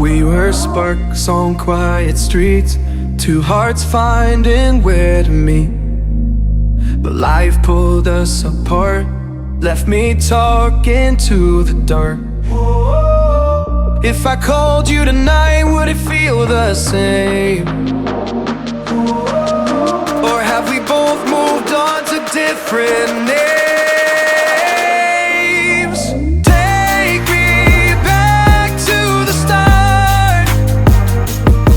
We were sparks on quiet streets, two hearts finding where to meet. But life pulled us apart, left me talking to the dark. If I called you tonight, would it feel the same? Or have we both moved on to different names? Take me back to the start,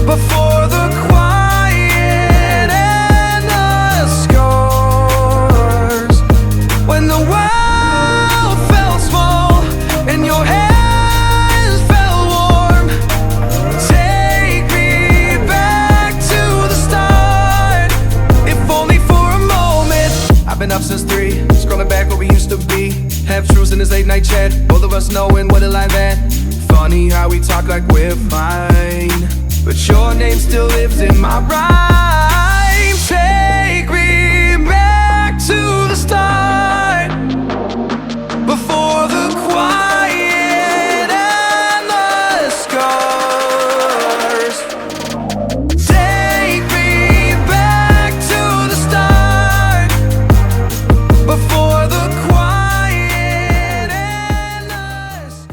before the quiet and the scars. When the world felt small and your hands felt warm. Take me back to the start, if only for a moment. I've been up since 3, scrolling back what we used to be. Half truths in this late night chat, both of us knowing what a lie that. Funny how we talk like we're fine, but your name still lives in my rhyme. Take me back to the start, before the quiet and the scars. Take me back to the start, before the quiet and the scars.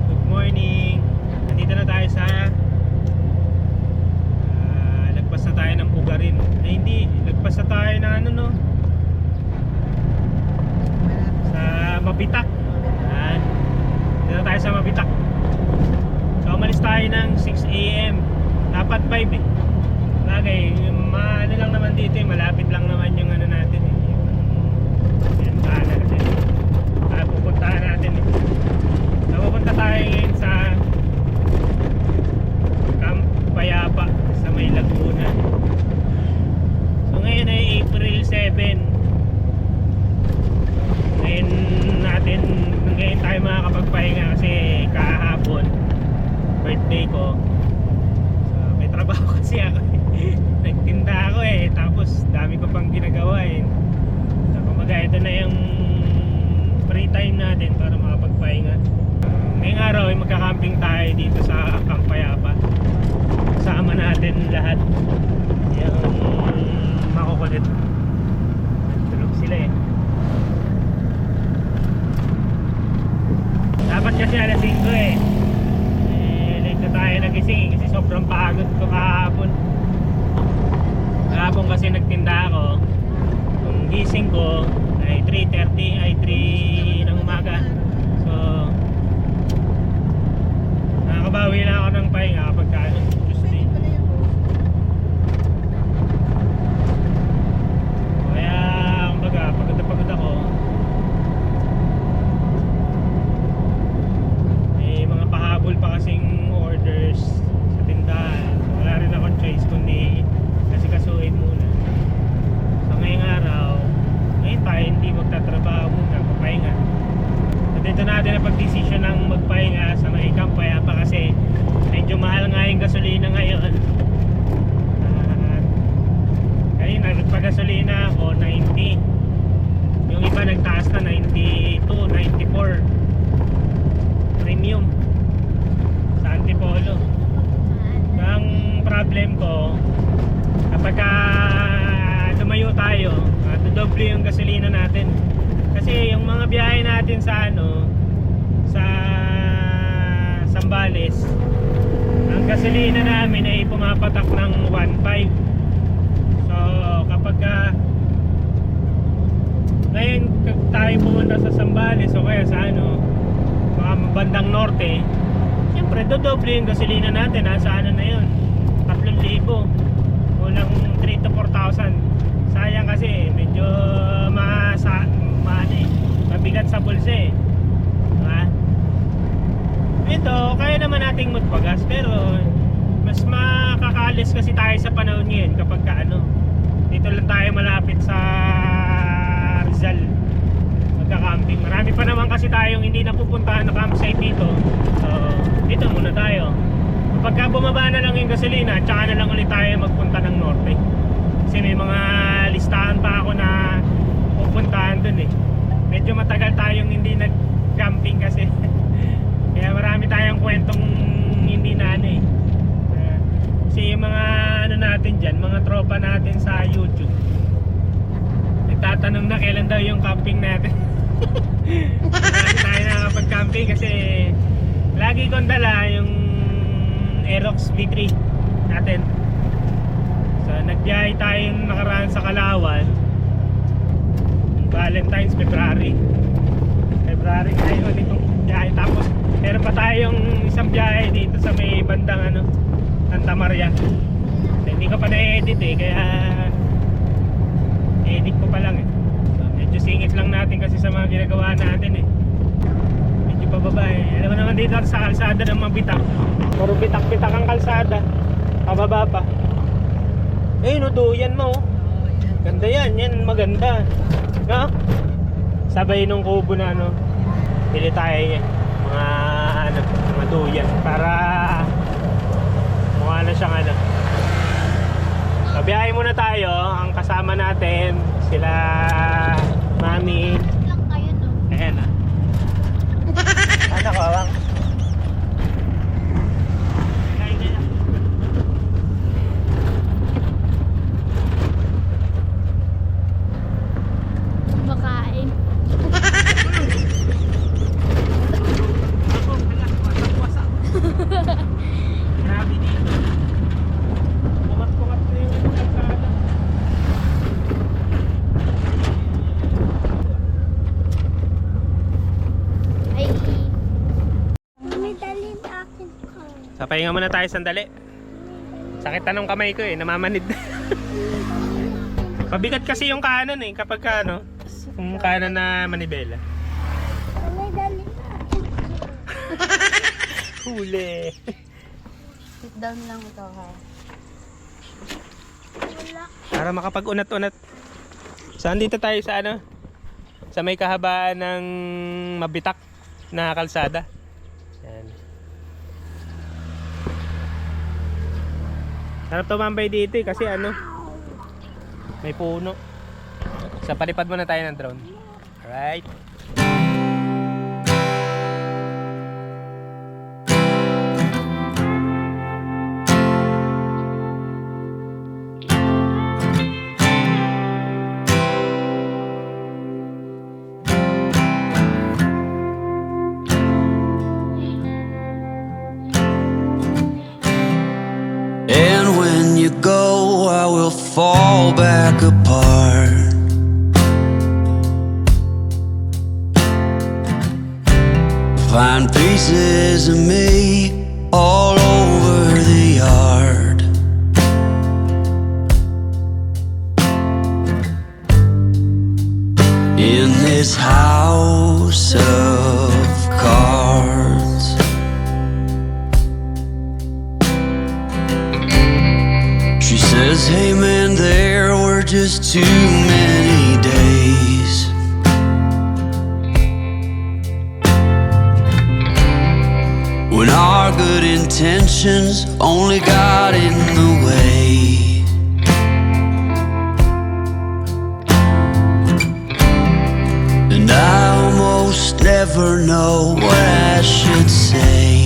Good morning. Nandito na tayo sa lagpas na tayo ng Bugarin. Ay hindi, lagpas na tayo ng ano no, sa Mabitak. Yan. Dito na tayo sa Mabitak. So umalis tayo ng 6 AM. Dapat 5 eh. Bagay, ano lang naman dito eh, malapit lang naman yung ano natin eh, yung tahanan natin. Pupuntahan natin eh. So, pupunta tayo ngayon sa Camp Payapa sa May Laguna. So ngayon ay April 7. Ngayon tayo makakapagpahinga kasi kahapon birthday ko. So may trabaho kasi ako nagtinda ako eh, tapos dami ko pang ginagawa eh. So kumaga ito na yung free time natin para makapagpahinga. Ngayong araw ay magka-camping tayo dito sa Camp Payapa. Kasama natin lahat yung makukulit. Tulog sila eh. Dapat kasi alas 5 eh. Late na tayo nagising kasi sobrang pagod ko kahapon. Kahapon kasi nagtinda ako. Kung gising ko ay 3:30 ay 3 ng umaga. So nakakabawi lang ako ng pahinga kapag Tuesday. Kaya kumbaga pagod na pagod ako. May mga pahabol pa kasing orders sa tindahan. So, wala rin akong choice kundi kasi kasuhin muna. So ngayong araw, ngayon tayo hindi magtatrabaho muna, papahinga. So dito natin na pag-desisyon ng magpahinga sa may Camp Payapa kasi medyo mahal nga yung gasolina ngayon. Kanina nagpagasolina ako 90. Yung iba nagtaas na 92, 94 premium sa Antipolo. Ang problem ko kapag lumayo tayo, dodoble yung gasolina natin. Kasi yung mga biyahe natin sa sa Zambales, ang gasolina namin ay pumapatak ng 1.5. So kapag ngayon tayo pumunta sa Zambales o kaya sa mga bandang norte, siyempre dodoble yung gasolina natin. Nasa na yun, 3,000, kulang 3 to 4,000. Sayang kasi medyo mabigat sa bulsa eh, diba? Ito kaya naman nating magpagas, pero mas makakalis kasi tayo sa panahon ngayon kapag dito lang tayo malapit sa Rizal magka-camping. Marami pa naman kasi tayong hindi napupuntahan na campsite dito, so dito muna tayo. Kapag bumaba na lang yung gasolina, tsaka na lang ulit tayo magpunta ng norte, kasi may mga listahan pa ako na pupuntahan dun eh. Medyo matagal tayong hindi nag-camping kasi kaya marami tayong kwentong hindi kasi yung mga natin dyan, mga tropa natin sa YouTube nagtatanong na kailan daw yung camping natin. Marami tayo nakapag-camping kasi lagi kong dala yung Aerox V3 natin. So nagbiyahe tayong nakaraan sa Kalawan, Valentine's, February tayo nitong biyahe. Tapos meron pa tayong isang biyahe dito sa may bandang Santa Maria. So, hindi ko pa na-edit kaya edit ko pa lang so, medyo singit lang natin kasi sa mga ginagawa natin medyo pababa Alam mo naman dito sa kalsada ng mga bitak, puro bitak-bitak ang kalsada, pababa pa. Nuduyan mo ganda yan maganda no? Sabay nung kubo na bili tayo niya mga duyan para mukha na siyang So biyahe muna tayo. Ang kasama natin sila Mami. Ayan kawang Makain. Grabe dito. Bungat-bungat na yung kalsada. Ay. May dalhin akin ko. Sa pahinga muna tayo sandali. Sakit na ng kamay ko namamanid. Pabigat kasi yung kanan kapag yung kanan na manibela. May dalhin akin ko. Huli. Sit down lang ito ha. Wala. Para makapag-unat-unat. So andito tayo sa sa may kahabaan ng mabitak na kalsada. Yan. Sarap tumambay dito kasi may puno. Sa palipad muna tayo ng drone. Alright. And when you go, I will fall back apart. Find pieces of me all over the yard. In this house of cards, she says, hey man, there were just too many days when our good intentions only got in the way. And I almost never know what I should say.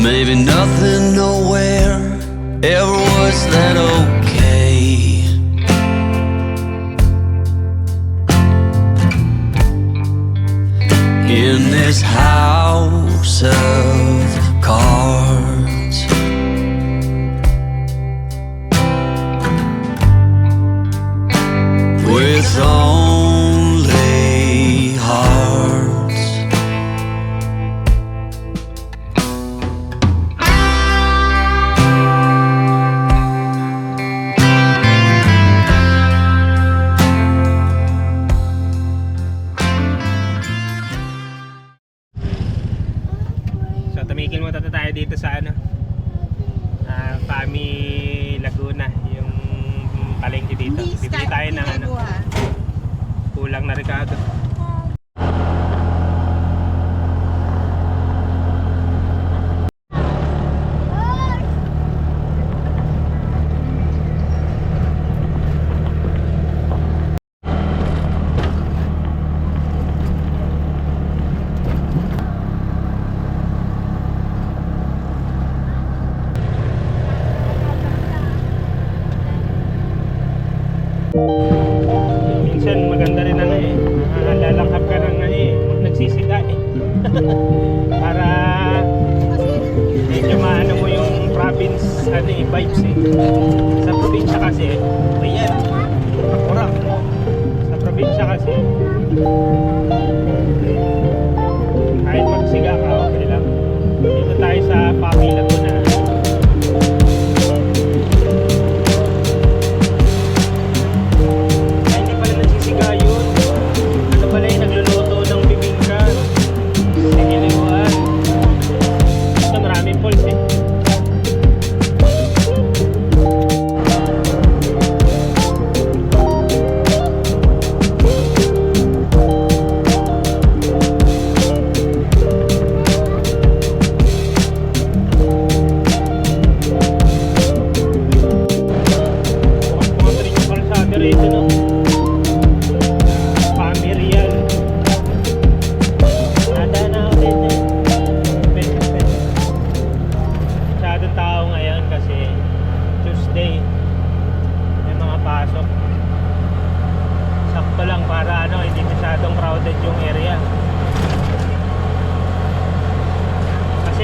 Maybe nothing, nowhere, Ever was that okay? In this house of cards, with only hearts. So tumigil muna tayo dito sa ano, Pami Laguna, yung palengke dito. Bibili tayo ng ano, kulang na Ricardo. Minsan maganda rin ano eh, lalakap ka ng ano eh, nagsisiga eh. Para medyo maano mo yung province ano eh, vibes eh. Sa probinsya kasi, ayan, akurak. Sa probinsya kasi, kahit magsiga ka, okay lang. Dito tayo sa Pami Laguna.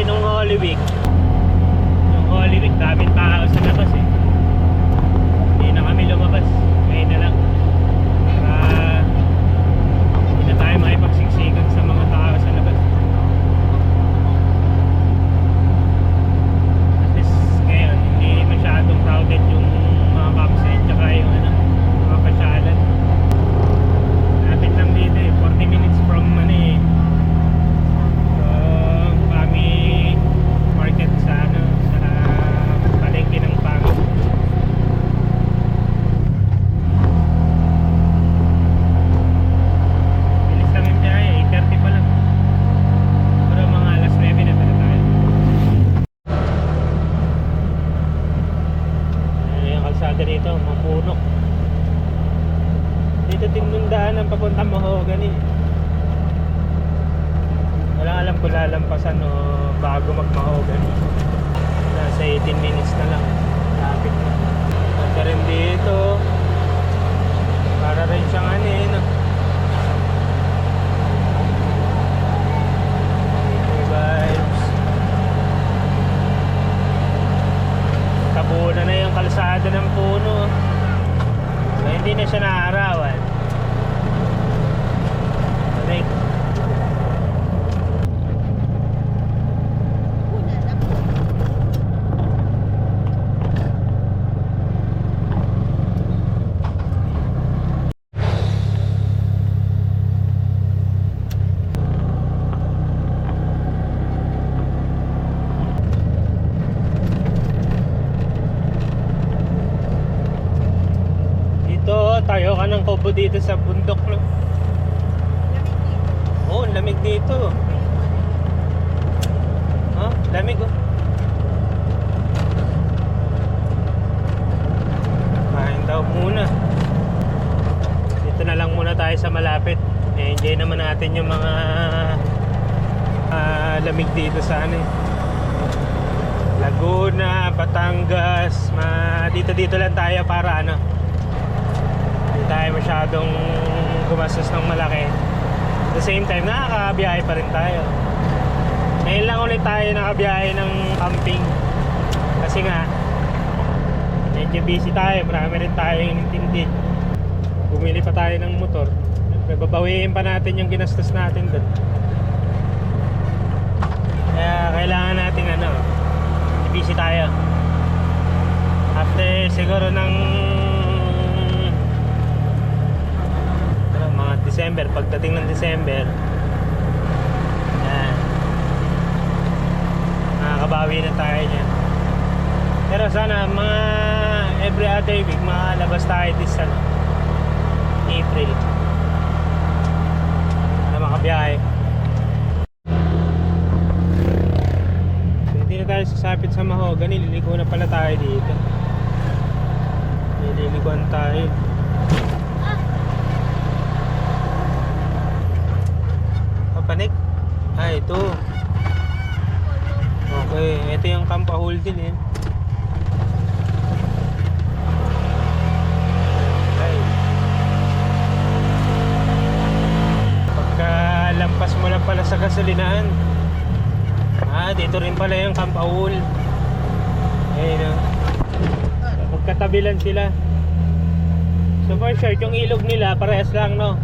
Yung Holy Week, daming tao sa labas eh. Hindi na kami lumabas, ngayon na lang. Para hindi na tayo makipagsiksikan sa mga tao sa labas. At least ngayon, hindi masyadong crowded yung mga campsite tsaka yung ano, mga pasyalan. Lapit lang dito eh, 40 minutes from ano eh, market sa ano, sa palengke ng Pami. Bilis lang yung biyahe, 8:30 pa lang. Pero mga alas 9 na pala tayo. Yung kalsada dito, mapuno. Dito tinundaan ang papuntang Mahogany. Wala alam kung lalampasan o bago mag-Mahogany. Nasa 18 minutes na lang. Traffic na. At rin dito, para rin siyang ano eh, no? Vibes. Tabunan na yung kalsada ng puno. So hindi na siya naarawan. Like, tayo ka ng kubo dito sa bundok, no? Oo, lamig dito. Oh, lamig oh. Kain daw muna. Dito na lang muna tayo sa malapit. Enjoy naman natin yung mga lamig dito sa ano eh. Laguna, Batangas, dito lang tayo para ano, hindi tayo masyadong gumastos ng malaki. At the same time, nakakabiyahe pa rin tayo. Ngayon lang ulit tayo nakabiyahe ng camping. Kasi nga, medyo busy tayo, marami rin tayo inintindi. Bumili pa tayo ng motor. Babawiin pa natin yung ginastos natin doon. Kaya kailangan natin ano, busy tayo. After siguro ng mga December, pagdating ng December, yan, makakabawi na tayo niyan. Pero sana mga every other week makalabas tayo this ano, April na makabiyahe. So hindi na tayo sasapit sa Mahogany, liliko na pala tayo dito. Lilikuan tayo. Panik? Ah, ito. Okay, ito yung Camp Ahul din eh. Okay. Pagka lampas mo lang pala sa gasolinahan. Ah, dito rin pala yung Camp Ahul. Ayun o. Magkatabi lang sila. So for sure, yung ilog nila parehas lang no?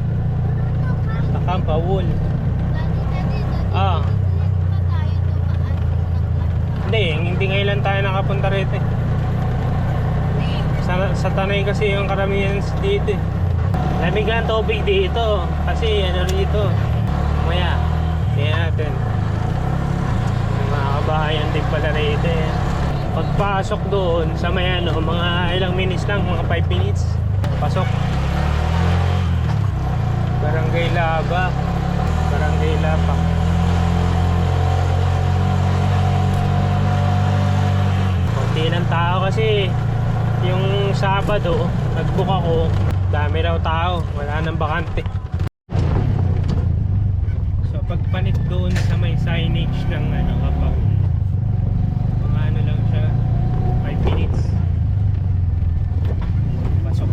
Sa Camp Ahul. Ah. Hindi ngayon lang tayo nakapunta rito eh. Sa Tanay kasi yung karamihan dito eh. Lamig ang tubig dito kasi ano rito. Maya, tingnan natin. Mga kabahayan din pala rito eh. Pagpasok doon sa may ano, mga ilang minutes lang, mga 5 minutes. Pasok. Barangay Laba. Barangay Lapa. Konti ng tao kasi yung Sabado nagbook ako, dami raw tao, wala nang bakante. So pagpanik doon sa may signage ng ano Kapaw, mga ano lang siya, 5 minutes pasok.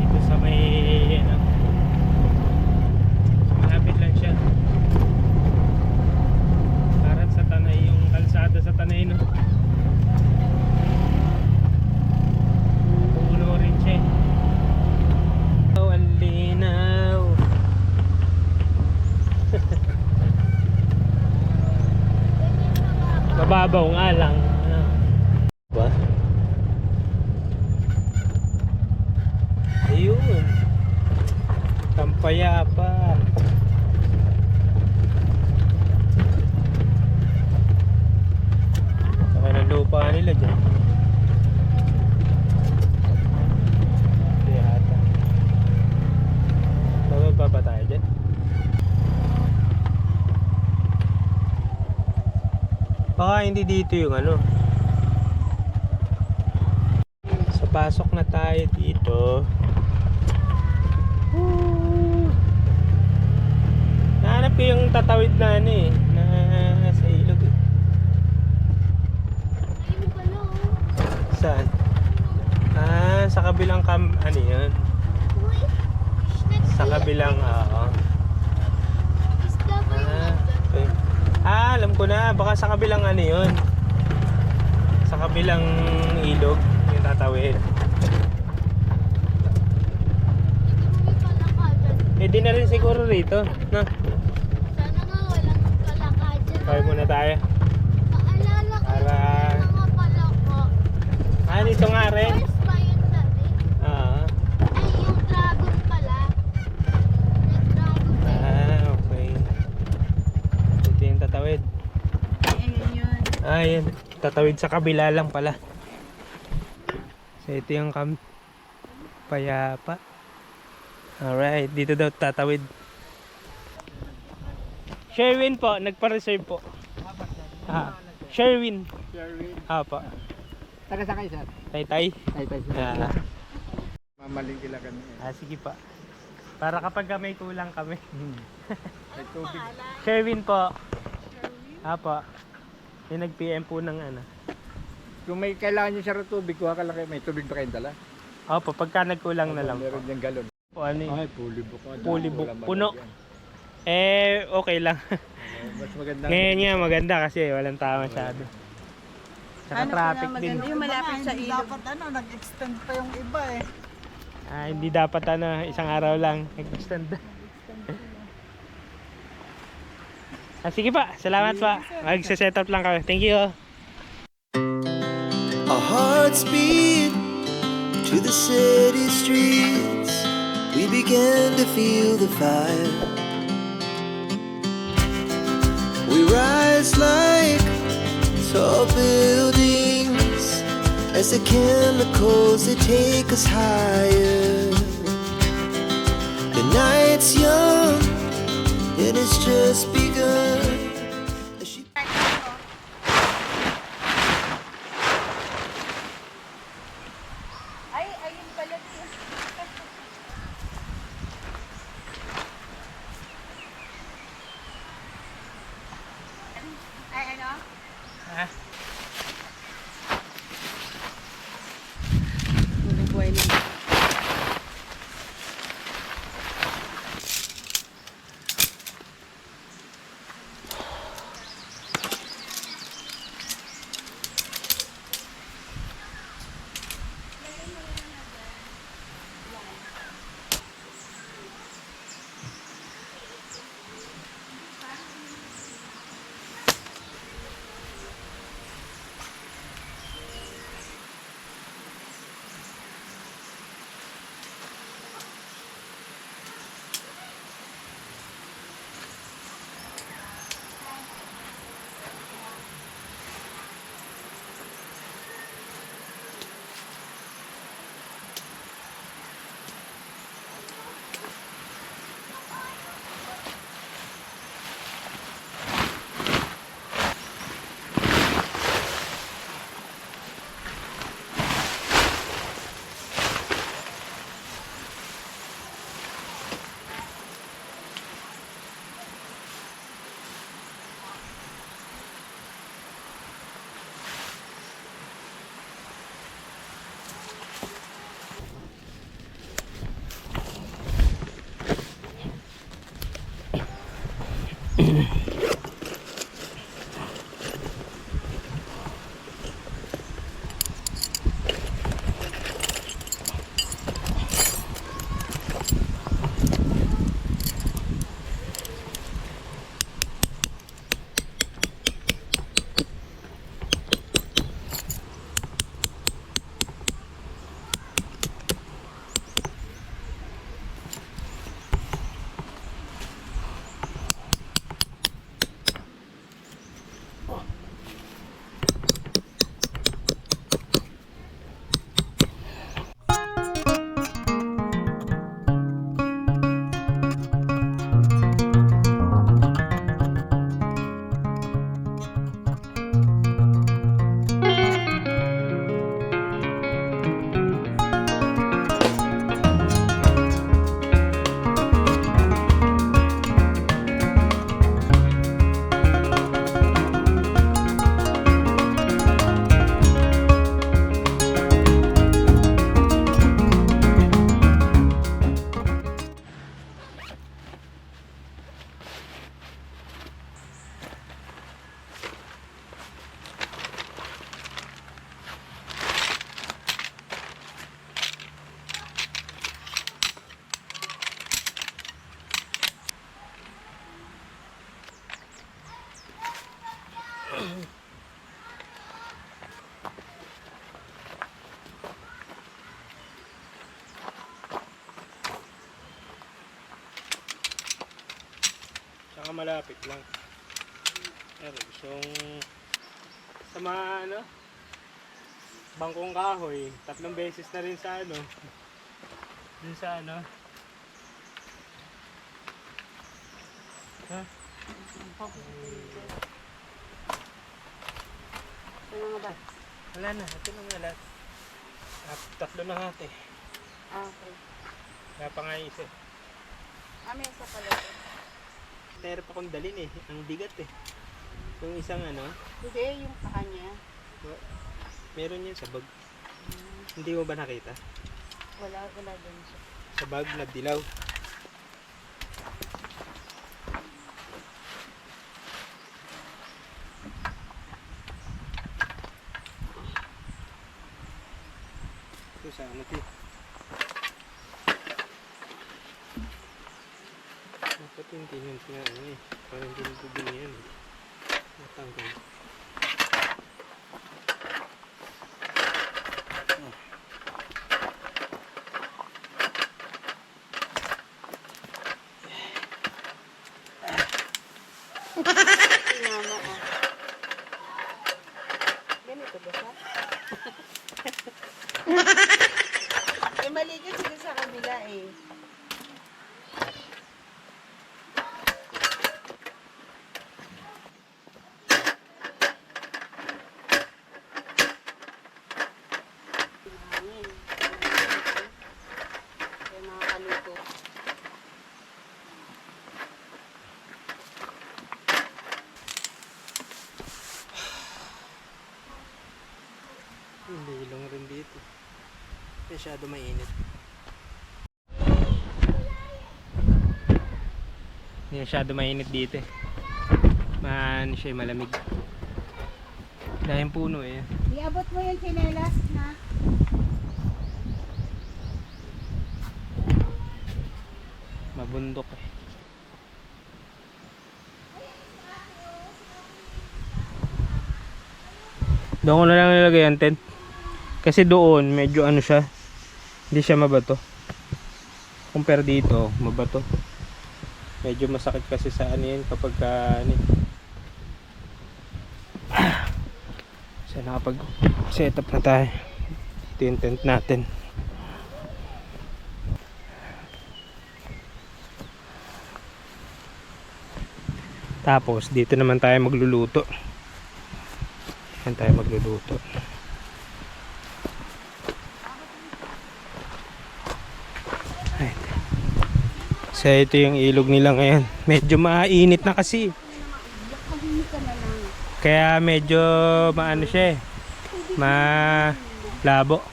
Dito sa may ano, malapit lang siya. Sa Tanay, yung kalsada sa Tanay no. Puno rin siya. Oh, ang linaw. Mababaw nga lang. Ba? Ayun. Kampayapa. Lupa nila dyan. Hindi ata. Bababa pa tayo dyan. Baka hindi dito yung ano. So pasok na tayo dito. Nahanap ko yung tatawid na ano eh, na sa ilog eh. Saan? Ah, sa kabilang ano yun? Sa kabilang, oo. Okay. Ah, alam ko na. Baka sa kabilang ano yun? Sa kabilang ilog yung tatawid. Eh di na rin siguro rito, no? Sana nga walang kalakajan. Kaya muna tayo. Maalala ko Para... yung mga palako. Ah, dito nga rin. First ba yun dati? Ah. Ay, yung dragon pala. Nag-dragon tayo. Ah, okay. Ito yung tatawid. Ayun yun. Ah, yun. Tatawid sa kabila lang pala. So, ito yung Camp Payapa. Alright, dito daw tatawid. Sherwin po, nagpa-reserve po. Ah, Sherwin. Sherwin. Apa. Taga sa kayo, sir? Taytay. Tay, tay, sir. Ah, Mamaling kila kami. sige pa. Para kapag may kulang kami. May tubig. Sherwin po. Apo. Yung nag-PM po ng ano. Kung may kailangan nyo siya ng tubig, kuha ka lang kayo. May tubig ba kayong dala? Opo, pagka nagkulang na lang po. Meron yung galon. O ano yun? Ay, fully book. Fully book. Puno. Okay lang. Mas maganda. Ngayon nga maganda kasi walang tao masyado. Saka traffic din. Yung malapit sa Hindi ilog. dapat nag-extend pa yung iba eh. Hindi dapat isang araw lang nag-extend. Sige pa, salamat pa. Magse-set up lang kami. Thank you. Our hearts beat to the city streets. We began to feel the fire. We rise like tall buildings as the chemicals they take us higher. The night's young and it's just begun. As she Ay, ayun pala. Ay, ano? Ah, Buhay na. Saka malapit lang. Pero gustong sa mga bangkong kahoy, 3 beses na rin sa dun sa ha? Ano nga ba? Wala na, ito na nga lahat. 3 na nga ate. Ah, okay. Wala pa nga isa. Mesa pala to. Mahirap akong dalhin eh. Ang bigat eh. Yung isang ano, Hindi, yung paa niya. meron yan sa bag. Hindi mo ba nakita? Wala dun siya. Sa bag na dilaw. Ito sa ano ito? Dapat hindi yun nga ano eh. Parang dinugugin yan eh. Natanggal. Mama, oh. Ganito ba siya? Eh, mali ka sila sa kabila eh. Hangin. Kaya makakaluto. Hindi ilong rin dito. Masyado mainit. Hindi masyado mainit dito eh. Siya malamig. Dahil puno eh. Iabot mo yung chinelas na. Mabundok eh. Doon ko na lang nilagay ang tent. Kasi doon medyo ano siya. Hindi siya mabato. Compare dito, mabato. Medyo masakit kasi sa ano yan kapag ano. So nakapag set up na tayo. Ito yung tent natin. Tapos dito naman tayo magluluto. Yan tayo magluluto. Ayan. So ito yung ilog nila ngayon. Medyo mainit na kasi. Kaya medyo maano siya eh. Malabo.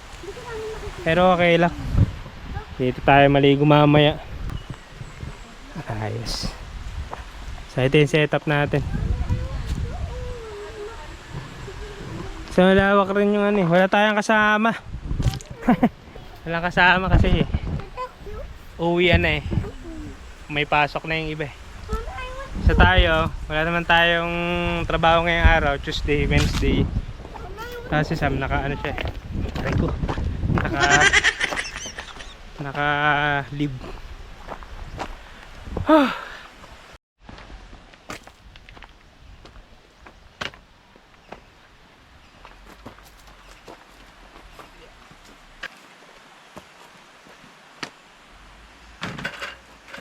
Pero okay lang. Dito tayo maligo mamaya. Ayos. So ito yung setup natin. So malawak rin yung ano eh. Wala tayong kasama. Walang kasama kasi uwian na eh. May pasok na yung iba eh. So tayo, wala naman tayong trabaho ngayong araw. Tuesday, Wednesday. Kasi Sam naka ano siya eh. Aray ko. Naka leave.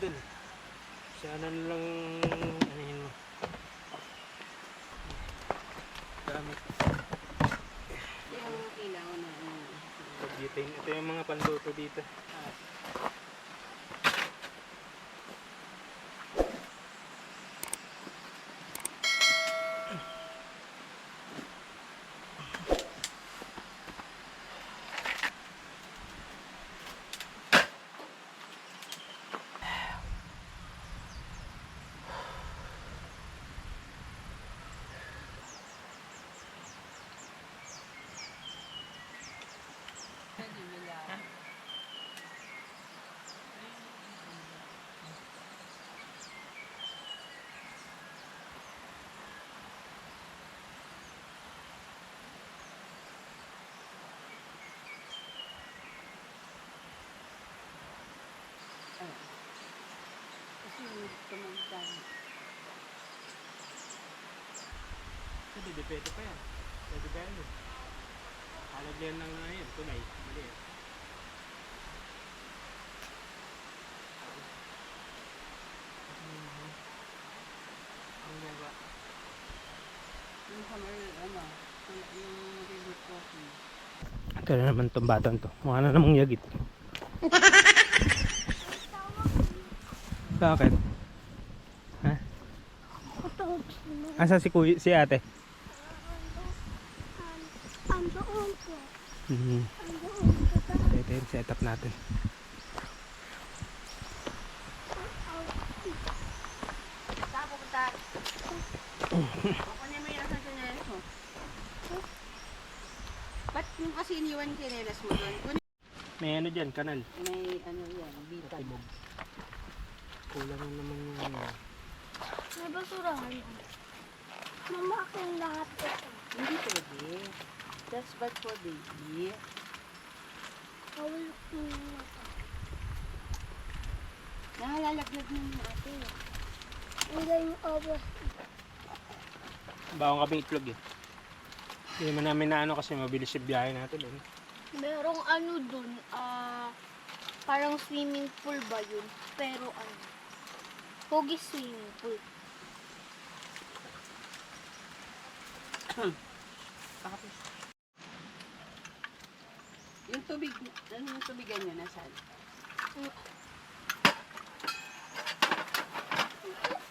Dun. Sana lang anihin mo. Gamit. Yung ilaw na. Butane. Ito yung mga panluto dito. Kasi tumagtan. Hindi, pwede pa yan. Pwede pa yan. Halagyan lang na yan. Tunay. Mali yan. Ang gaba. Yung summer, ano, yung river coffee. Ito na naman itong batang to. Mukha na namang yagit. Bakit? Ha? Asa si kuya, si ate? Andoon po. Mhm. Andoon po. Ito yung setup natin. Saan pupunta? Kukunin mo yung sa chinelas mo. Ba't yung kasi iniwan chinelas mo doon? Kunin May ano dyan, kanal. may ano yan, bitan. Kulang na naman yung ano. May basurahan. Mama, aking lahat ito. Hindi pwede. That's bad for baby. Bawal ko na. Nakalalaglag na yung ate. Hindi yung obras. Bawang kaming itlog eh. Hindi naman namin na ano kasi mabilis yung biyahe natin eh. Merong ano dun, parang swimming pool ba yun? Pero ano, Hugis swimming pool. Bakit? Yung tubig, ano yung tubigan nyo? Nasaan?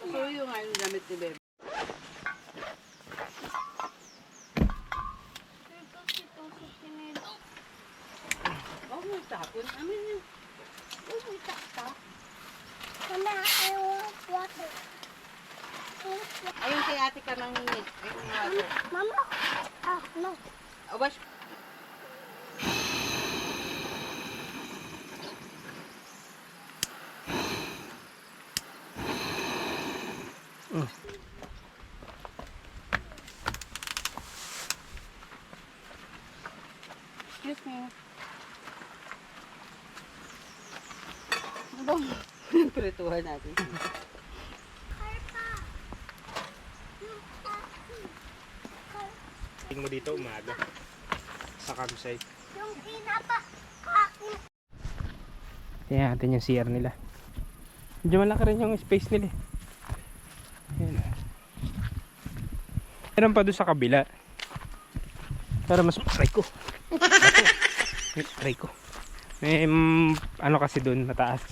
So yung ano gamit ni Bebe. Ito si Toso Tinelo. Oh, may tapon. Amin yun. Oh, may takta. Mama, I want water. Ayun kay ate ka nangingi. Ayun yung water. Mama, no. Wash. Excuse me. Ano bang prituhan natin? Tingin mo dito umaga. Sa campsite. Yung pinapakain. Tingnan natin yung CR nila. Medyo malaki rin yung space nila eh. Ayan. Meron pa doon sa kabila. Pero mas aray ko. Aray ko. May ano kasi doon mataas.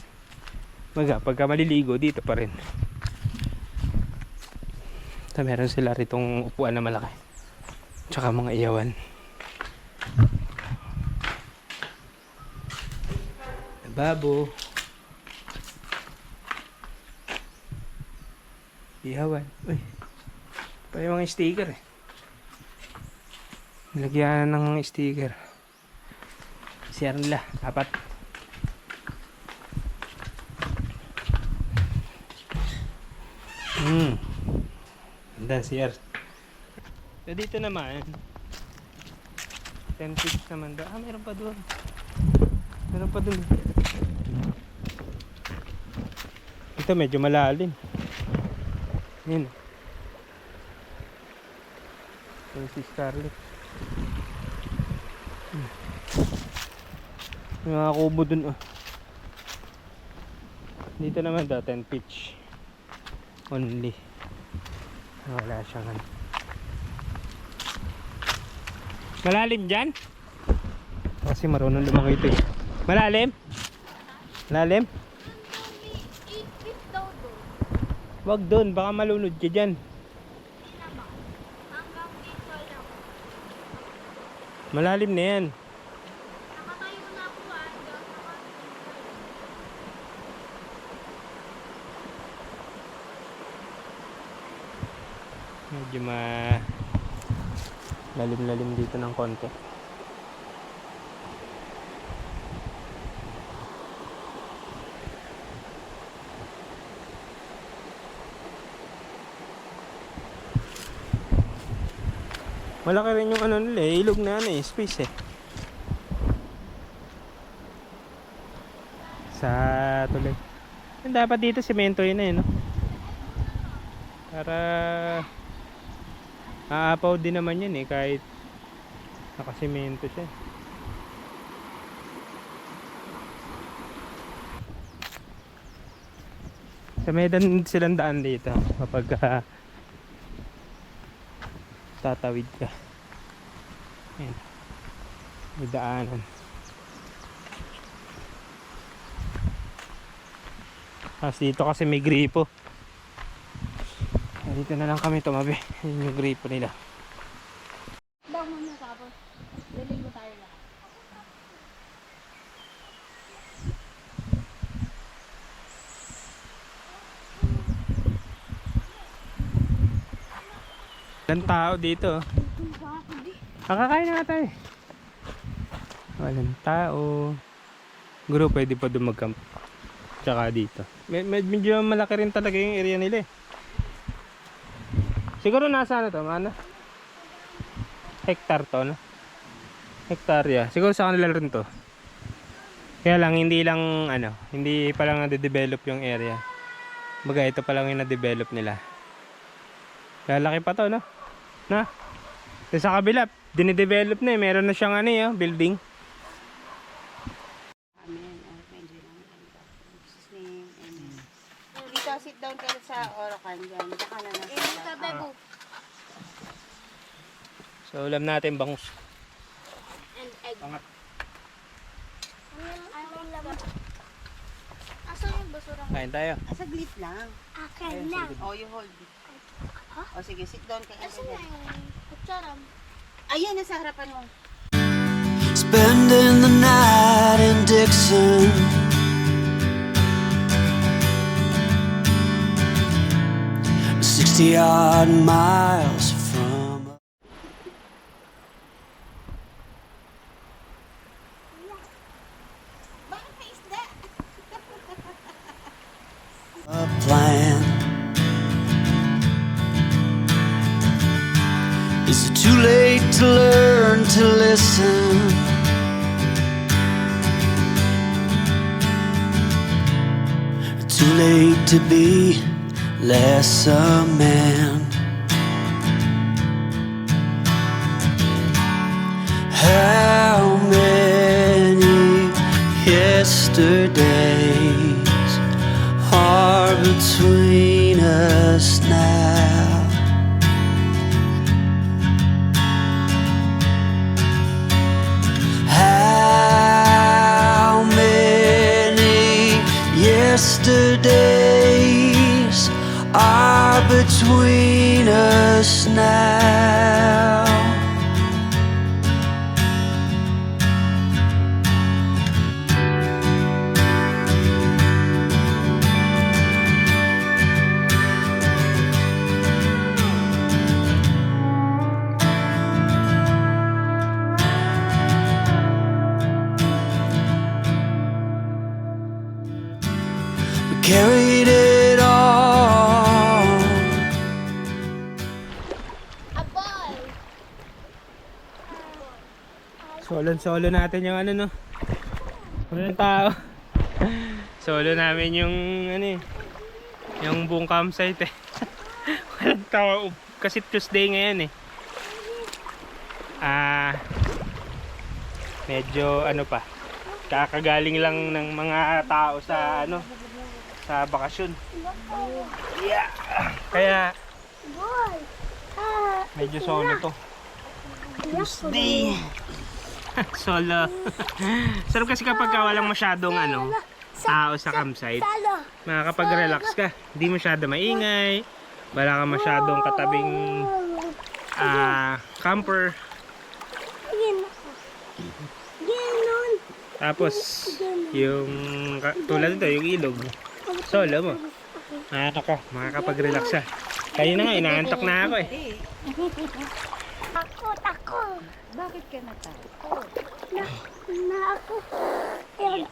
Pagka maliligo dito pa rin. So, meron sila ritong upuan na malaki. Tsaka mga iyawan. Babo. Iyawan. Uy. Pa yung mga sticker eh. Nilagyan ng sticker. CR nila. Apat. Ganda CR. So dito naman 10 feet naman daw. Meron pa doon. Meron pa doon. Ito medyo malalim. Yun. Yung si Scarlett. May mga kubo dun oh. Dito naman daw 10 pitch only. Wala siyang ano. Malalim dyan? Kasi marunong lumangoy ito eh. Malalim? Malalim? 8 feet daw doon. Wag doon, baka malunod ka dyan. Hanggang dito lang. Malalim na yan. Nakatayo na ako hanggang Medyo lalim-lalim dito ng konti. Malaki rin yung ano nila eh, ilog na ano eh, space eh. Sa tulay. Dapat dito semento yun eh, no? Para aapaw din naman yan eh, kahit nakasemento siya. Sa medan silang daan dito kapag tatawid ka. Ayan. May daanan. Tapos dito kasi may gripo. Dito na lang kami tumabi. Yun yung gripo nila. Daw muna tapos. Liligo tayo lahat. Walang tao dito. Nakakain na nga tayo. Walang tao. Guro pwede pa doon mag-camp. Tsaka dito. Medyo malaki rin talaga yung area nila eh. Siguro nasa ano to, mana? Hektar to, no? Hektarya. Siguro sa kanila rin to. Kaya lang, hindi lang, ano, hindi pa lang na-develop yung area. Baga, ito pa lang yung na-develop nila. Kaya laki pa to, no? Na? Sa kabila, dinidevelop na eh. Meron na siyang ano eh, building. Amen. Amen. Jesus name. Amen. Dito, sit down kayo sa Orocan dyan. Diyan ka na nasa. Bebo. So, ulam natin bangus. And egg. Pangat. Asan yung basura mo? Kain tayo. Saglit lang. Akin lang. Oh, you hold it. O sige, sit down kayo. Asan na yung kutsara mo? Ayan, nasa harapan mo. Spending the night in Dixon. 60-odd miles from Bakit may isda? a plan. Is it too late to learn to listen? Too late to be less a man. How many yesterdays are between us now? How many yesterdays are between us now? We carried it all. Aboy! Solo natin yung ano, no? Walang tao. Solo namin yung ano eh, yung buong campsite eh. Walang tao kasi Tuesday ngayon eh. Medyo ano pa, kakagaling lang ng mga tao sa ano, sa bakasyon. Yeah. Kaya medyo solo to. Tuesday. Solo. Sarap kasi kapag walang masyadong ano, tao sa campsite, makakapag-relax ka. Hindi masyado maingay, wala ka masyadong katabing camper. Tapos yung tulad nito, yung ilog, solo mo. Makakapag-relax ka. Kaya na nga, inaantok na ako eh. Takot! Bakit ka natakot? Na ako. Ang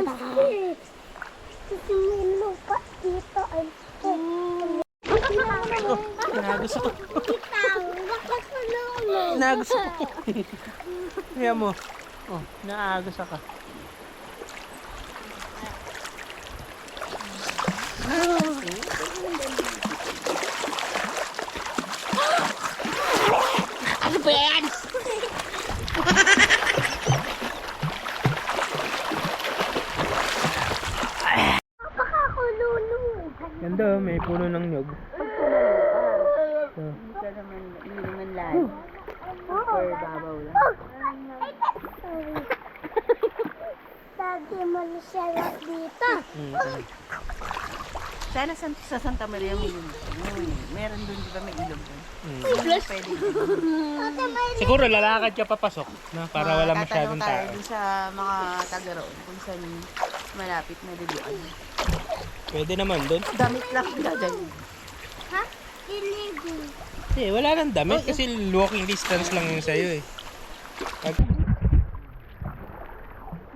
sakit. Kasi may lupa dito. Inagos ako. Nakakulong. Inagos ako. Kaya mo. Oh, naagos ako. Ano ba yan? Napakakululong. Ganda, oh, may puno ng nyog. Hindi naman lahat. Super babaw lang. Daddy mo na siya dito. Sana sa Santa Maria mo yun. Meron doon, di ba may ilog doon? Pwede. Siguro lalakad ka papasok na para wala masyadong Tatanong tayo tao. dun sa mga taga roon kung saan malapit na luluan. Pwede naman doon. Damit lang dyan. Ha? Iligo. Eh, wala nang damit kasi walking distance lang yun sa'yo eh.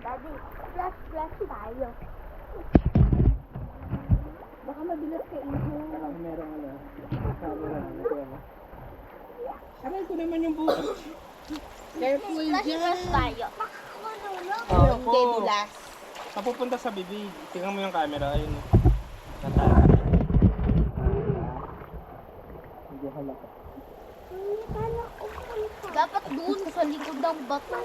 Daddy, flash tayo. Baka mabilas ka iho. Aray ko naman yung bukas. Careful Flash tayo. Oh, hindi dulas. Mapupunta sa bibig. Tingnan mo yung camera. Ayun. Dapat doon sa likod ng bato.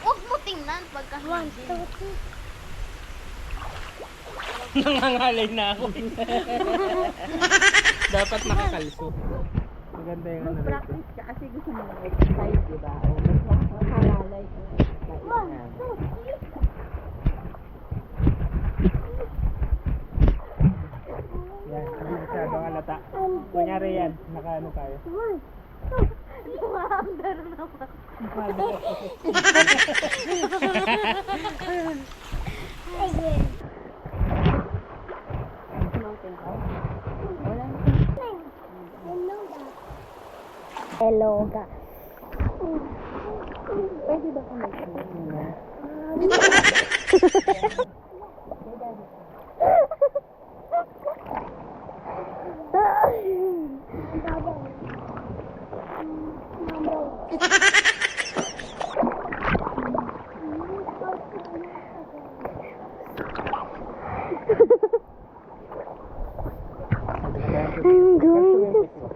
Huwag mo tingnan pagka Nangangalay na ako. Dapat nakakalso. Maganda yung ano dito. Practice ka kasi gusto mo mag-exercise, di ba? O mas makakalay ka. Yan, hindi masyadong alata. Kunyari yan, nakaano tayo. Tumaandar naman. Hello, ga. Pwede ba kung may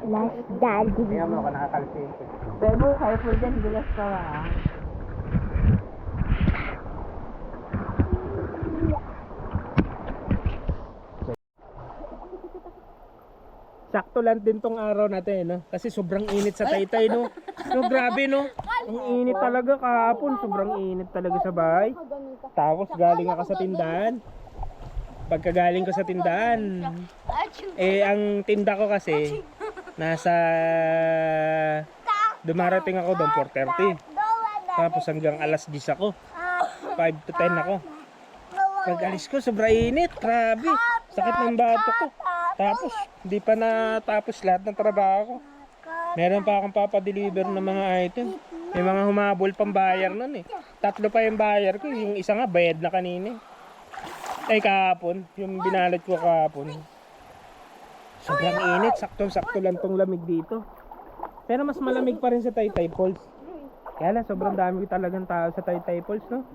Flash daddy. Tingnan mo ako nakakalso yun. Bebo, careful dyan, dulas ka ba? Sakto lang din tong araw natin, no? Kasi sobrang init sa Taytay, no? No, grabe, no? Ang init talaga kahapon. Sobrang init talaga sa bahay. Tapos galing ako sa tindahan. Pagkagaling ko sa tindahan, eh, ang tinda ko kasi, nasa, dumarating ako doon, 4:30. Tapos hanggang alas 10 ako. 5 to 10 ako. Pag alis ko, sobrang init. Grabe. Sakit ng bato ko. Tapos, hindi pa natapos lahat ng trabaho ko. Meron pa akong papadeliver ng mga item. May mga humabol pang bayar nun eh. 3 pa yung bayar ko. Yung isa nga, bayad na kanina. Ay, kahapon. Yung binalat ko kahapon. Sobrang init. Saktong-sakto lang tong lamig dito. Pero mas malamig pa rin sa Taytay Falls. Kaya lang, sobrang dami talagang tao sa Taytay Falls, no?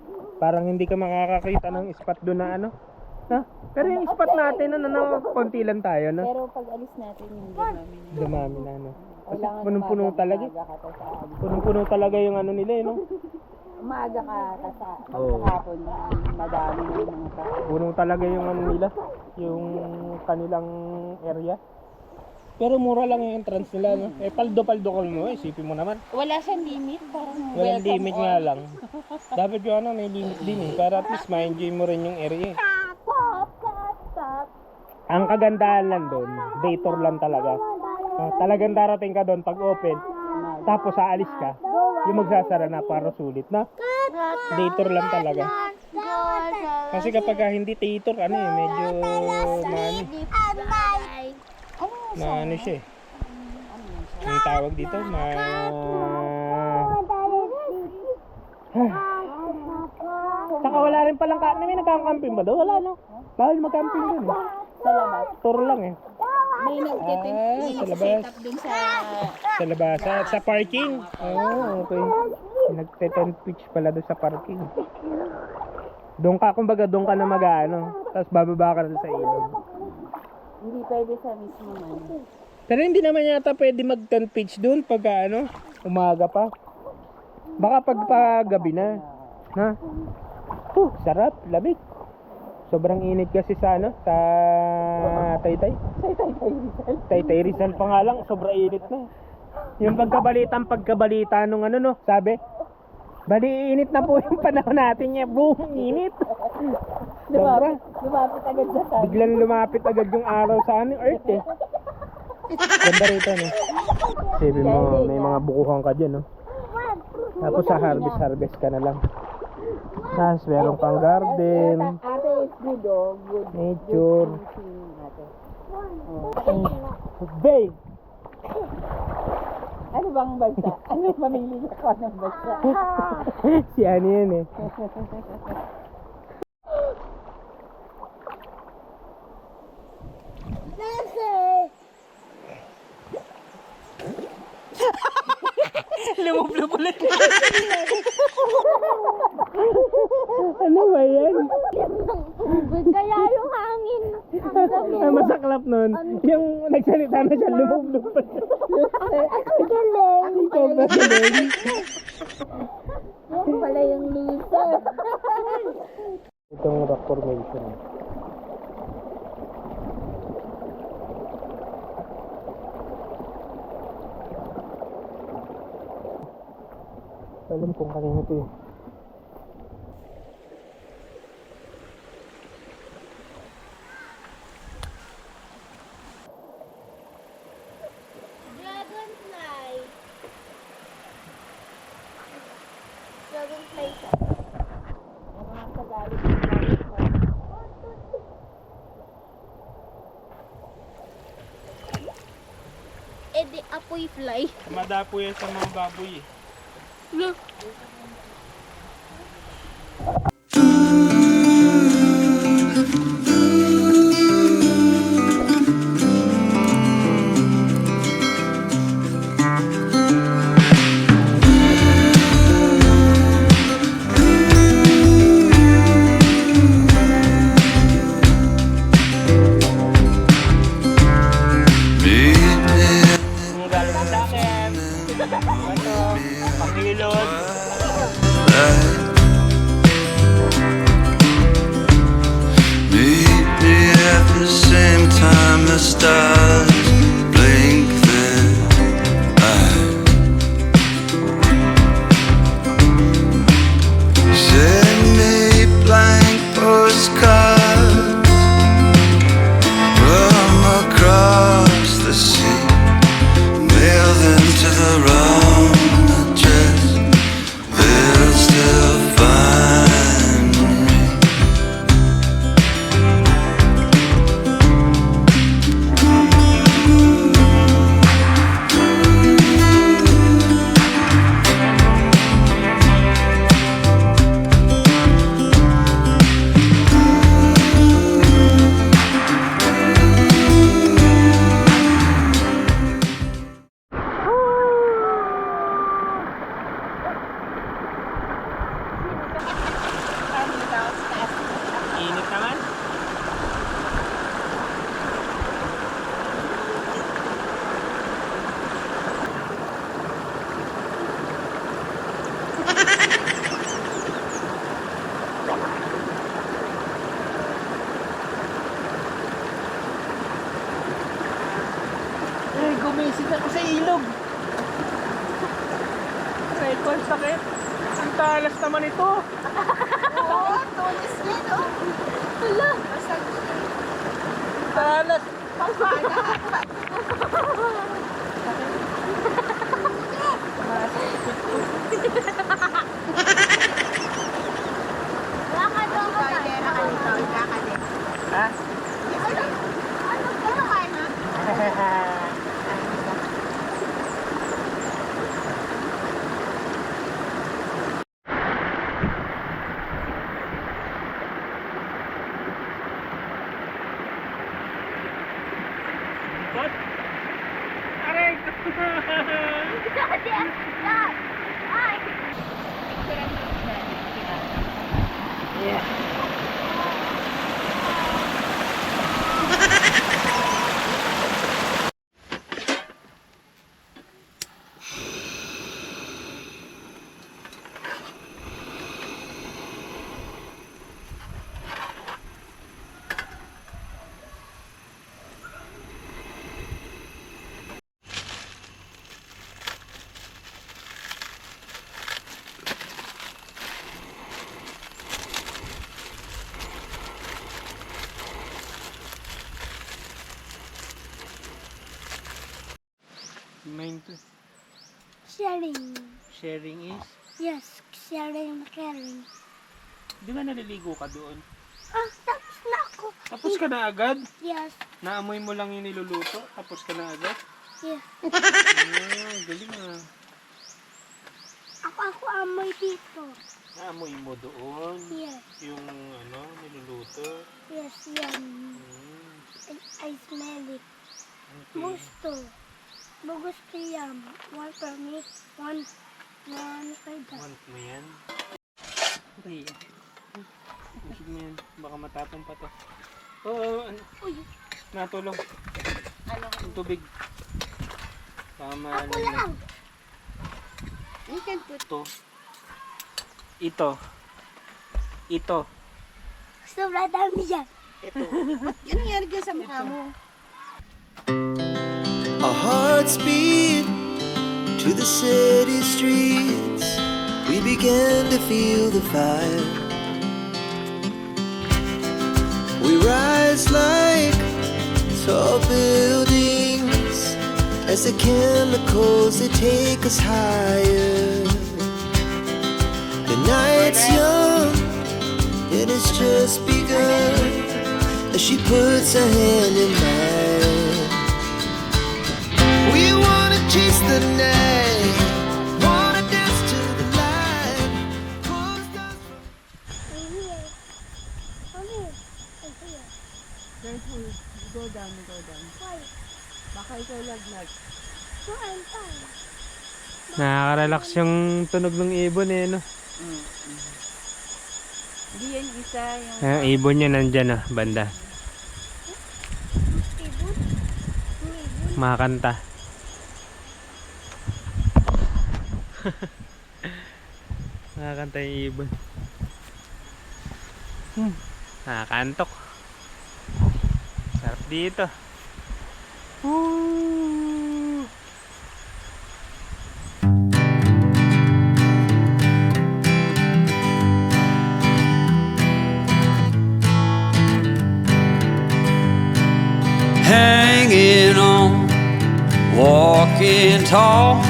Parang hindi ka makakakita ng spot doon na ano. No? Pero yung spot natin, ano, konti lang tayo, no? Pero pag alis natin yung dumami na. Dumami na, no? Kasi Kailangan punong-puno umaga, talaga. umaga ka sa alis. Punong-puno talaga yung ano nila, no? Umaga ka sa Oo. hapon, madami na yung mga tao. Puno talaga yung ano nila, yung kanilang area. Pero mura lang yung entrance nila, no? Eh, paldo-paldo ka mo, isipin mo naman. Wala siyang limit, parang Walang limit nga lang. Dapat yung ano, may limit din eh. Para at least ma-enjoy mo rin yung area eh. Ang kagandahan lang doon, day tour lang talaga. Talagang darating ka doon pag open, tapos aalis ka, yung magsasara na para sulit na. Day tour lang talaga. Kasi kapag hindi day tour, ano eh, medyo maano siya eh. Ang tawag dito, Saka wala rin palang may nagkakamping ba doon? Wala, no? Bawal magcamping doon eh. sa labas. Tour lang eh. May sa labas. nag-set up dun sa... Sa labas. Sa parking. Oh, okay. Nagte-tent pitch pala doon sa parking. Doon ka, kumbaga doon ka na mag-ano. Tapos bababa ka na sa ilog. Hindi pwede sa mismo man. Pero hindi naman yata pwede mag-tent pitch doon pag ano, umaga pa. Baka pag gabi na. Ha? Sarap, lamig. Sobrang init kasi sa ano, sa Taytay. Taytay Rizal pa nga lang, sobrang init na. Yung pagkabalita nung ano no, sabi, bali init na po yung panahon natin niya, boom, init. Sobra. Lumapit agad sa tayo. Biglang lumapit agad yung araw sa ano, Earth eh. Ganda rito no. Sabi mo, may mga bukuhan ka dyan no. Tapos sa harvest ka na lang. Tapos meron pang garden, Ate is good oh. Good. nature. Ate. Babe! Ano bang bansa? Ano mamili ako ng bansa? Si ano yan eh. Lumublob ulit. Ano ba yan? Kaya yung hangin. Ang dami. Ang masaklap nun, yung nagsalita na siya, lumublob pa siya. Ang galing. Ikaw ba galing? Yung pala yung loser. Itong rock formation. Alam kung kanina ito eh. Dragonfly. Dragonfly siya. Eh di apoy fly. Madapo yan sa mga baboy eh. Look. Ang galing sa akin. Ito, pakilod. Meet me at the same time the stars blink their eyes. Send me blank postcards from across the sea. Mail them to the wrong address. They'll still find me. Init naman. Eh, gumising ako sa ilog. Record sakit. Ang talas naman ito. Oo, tulis din oh. Hala. Talas. Wala ka daw ka Ikaw hindi nakalito. Nakakali. Ha? Ano ka na? What? Aray! Ay! Yeah. 9 to. Sharing. Sharing is? Yes, sharing, caring. Di ba naliligo ka doon? Ah, tapos na ako. Tapos ka na agad? Yes, Naamoy mo lang yung niluluto? Tapos ka na agad? yes. Galing ah. Ako amoy dito. Naamoy mo doon? Yes, Yung niluluto? yes, yan. I smell it. Gusto. Gusto yan. One for me, one for that. Want mo yan? Okay. Usog mo yan. Baka matapon pa to. Oo, Uy, natulong. Ano? Yung tubig. Tama ako lang. You can put Ito. Ito. Sobrang dami yan. ito. Yan nangyari dyan sa mukha mo. Our hearts beat to the city streets. We began to feel the fire. We rise like tall buildings as the chemicals they take us higher. The night's young, it has just begun as she puts her hand in mine. We wanna chase the night, wanna dance to the light. Pull the stars from I'm here. I'm here. I'm here. Careful. Go down, go down. Why? Baka ikaw laglag. No, I'm fine. Nakaka-relax yung tunog ng ibon eh, no? Hindi yan isa yung... Yung ibon niya nandyan ah, banda. Ibon? Yung ibon? Makakanta. Makakanta yung ibon. Nakakantok. Sarap dito. Woo! hanging on, walking tall.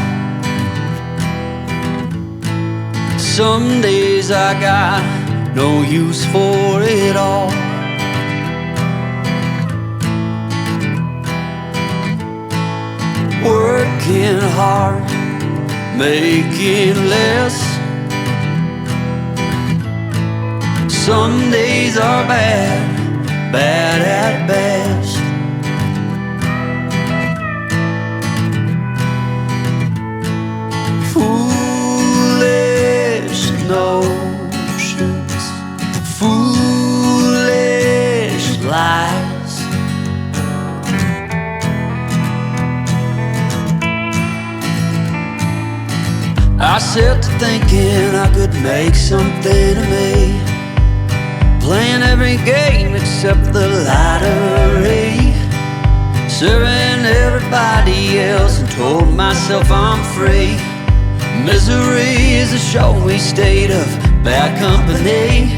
Some days I got no use for it all. Working hard, making less. Some days are bad, bad at best. Foolish notions, foolish lies. I set to thinking I could make something of me, playing every game except the lottery, serving everybody else and told myself I'm free. Misery is a showy state of bad company.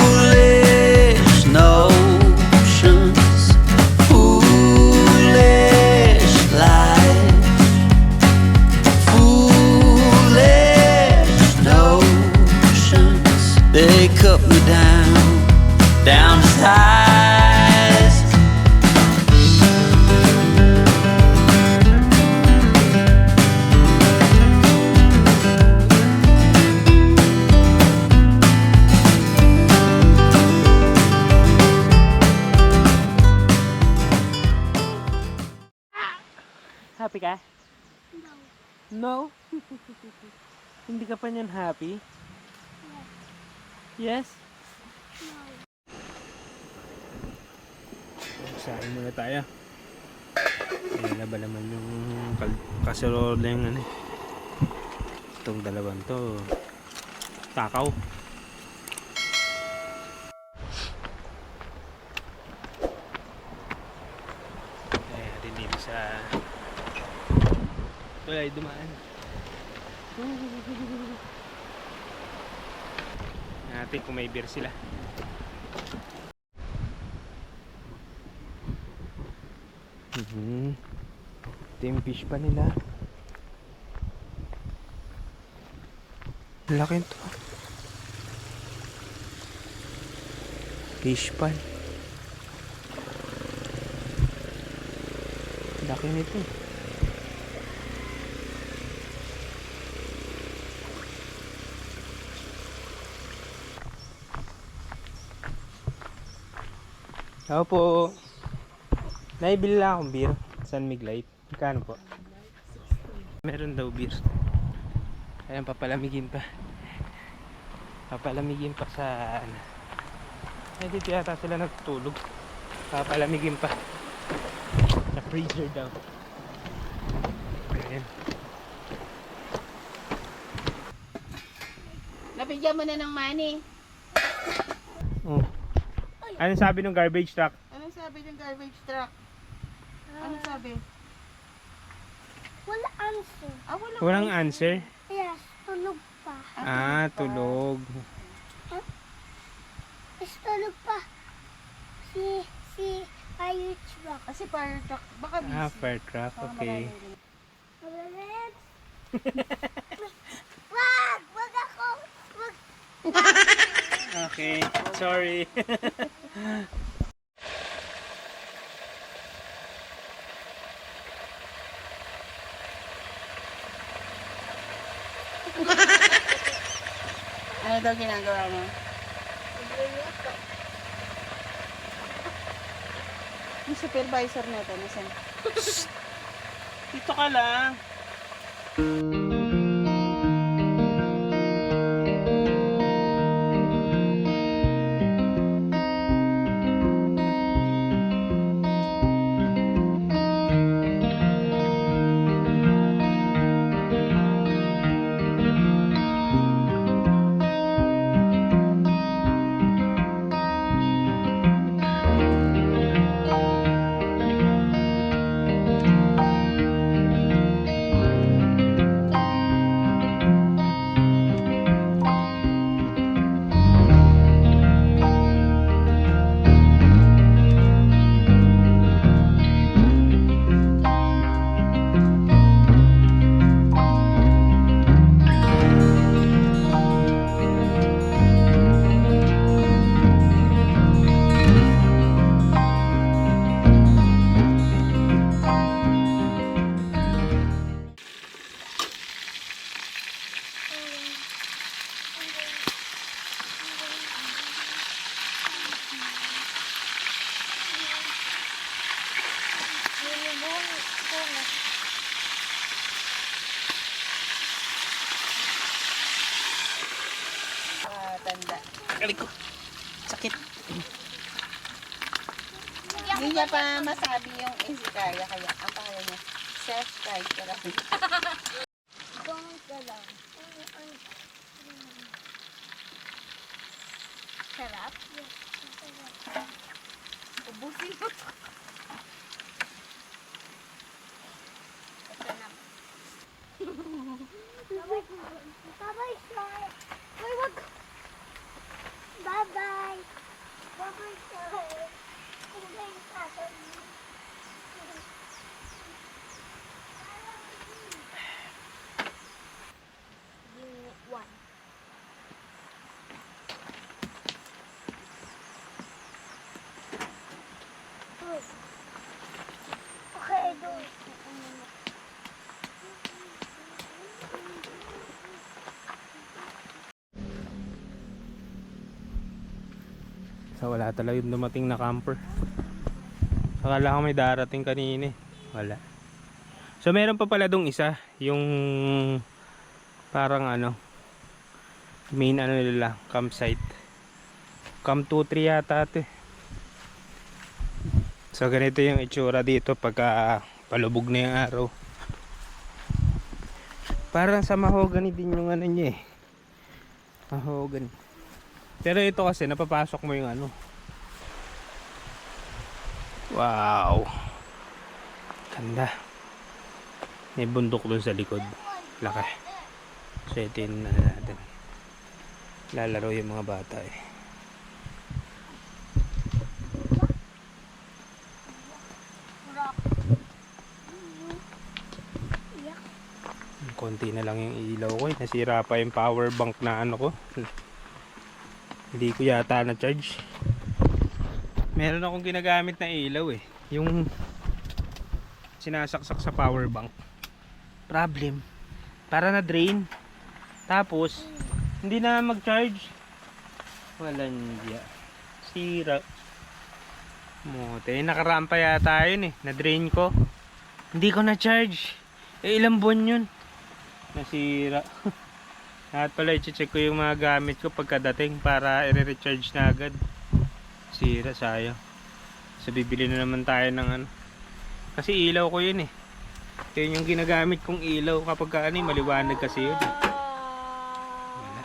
Foolish notions, foolish lies, foolish notions. They cut me down, down to size. Happy ka? No? Hindi ka pa niyan happy? Yes? Saan muna tayo. Ayan na ba naman yung kaserola yung ano eh. Itong dalawang to. Takaw. Ayan natin dito sa tulay dumaan. Natin kung may beer sila. Ito yung fish pa nila. Laki to. Fish pan. Laki nito. Ako po. Naibili lang akong beer. San Mig Light. Magkano po? Meron daw beer. Ayan, papalamigin pa. Papalamigin pa sa ano. Ay, dito yata sila nagtutulog. Papalamigin pa. Sa freezer daw. Ayan. Napigyan mo na ng money. Oh. Ano sabi ng garbage truck? Anong sabi ng garbage truck? Anong sabi? Wala answer. Ah, wala. Walang answer? Yes, tulog pa. Ah, tulog. Is tulog pa. Si fire truck. Kasi fire truck. Baka busy. Ah, fire truck. Baka Okay. maraming Wag ako. Wag. Okay. Sorry. Ano daw ginagawa mo? Yung supervisor natin, nasan? Dito ka lang. Tanda. Aray ko. Sakit. Hindi niya pa masabi yung easy kaya. Kaya ang pangalan niya, self-guide ka lang. Don't ka lang. Sarap? Yes, sarap. Ubusin mo. Bye-bye, Shy. Ay, wag. Bye-bye. Bye-bye, Shy. Kumbayin ka sa inyo. Unit 1. Okay, do it. So wala talaga yung dumating na camper. Akala ko may darating kanina eh. Wala. So meron pa pala dong isa. Yung parang ano, main ano nila, campsite. Camp 2-3 yata ito eh. So ganito yung itsura dito pagka palubog na yung araw. Parang sa mahogany din yung ano niya eh. Mahogany. Pero ito kasi napapasok mo yung ano. Wow. Ganda. May bundok dun sa likod. Laki. So ito yung ano natin. Lalaro yung mga bata eh. konti na lang yung ilaw ko. Nasira pa yung power bank na ano ko. Hindi ko yata na-charge. Meron akong ginagamit na ilaw eh. Yung sinasaksak sa power bank. Problem. Para na drain. Tapos, hindi na mag-charge. Walang diya. Sira. Mote, nakaraan pa yata yun eh. Na-drain ko. Hindi ko na-charge. Eh, ilang buwan yun. Nasira. At pala, i-check ko yung mga gamit ko pagkadating para i-recharge na agad. Sira, sayang. So, bibili na naman tayo ng ano. Kasi ilaw ko yun eh. Yun yung ginagamit kong ilaw kapag ka, ano, maliwanag kasi yun. Wala.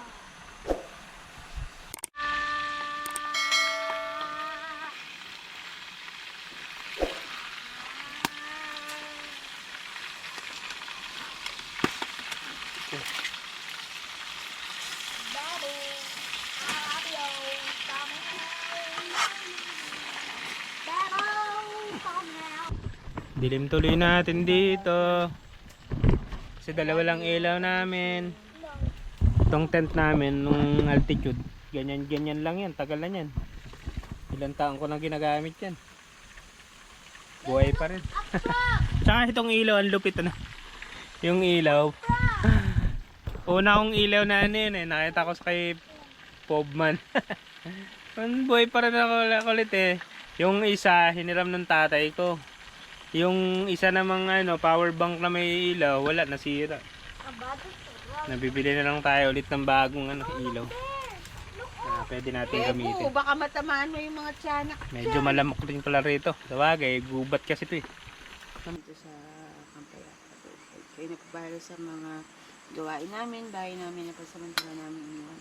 Dilim tuloy natin dito. Kasi dalawa lang ilaw namin. Itong tent namin nung altitude. Ganyan lang yan. Tagal na yan. Ilang taon ko nang ginagamit yan. Buhay pa rin. Tsaka itong ilaw, ang lupit na. Yung ilaw. Una kong ilaw na ano yun eh. Nakita ko sa kay Pobman. Buhay pa rin ako ulit eh. Yung isa, hiniram ng tatay ko. Yung isa namang ano, power bank na may ilaw, wala, nasira. Nabibili na lang tayo ulit ng bagong ano, ilaw. Pwede natin gamitin. Baka matamaan mo yung mga tiyanak. Medyo malamok din pala rito. Tawagay, gubat kasi ito eh. Dito sa Kampaya. Kayo nagpapahalo sa mga gawain namin, bahay namin na pasamantala namin iniwan.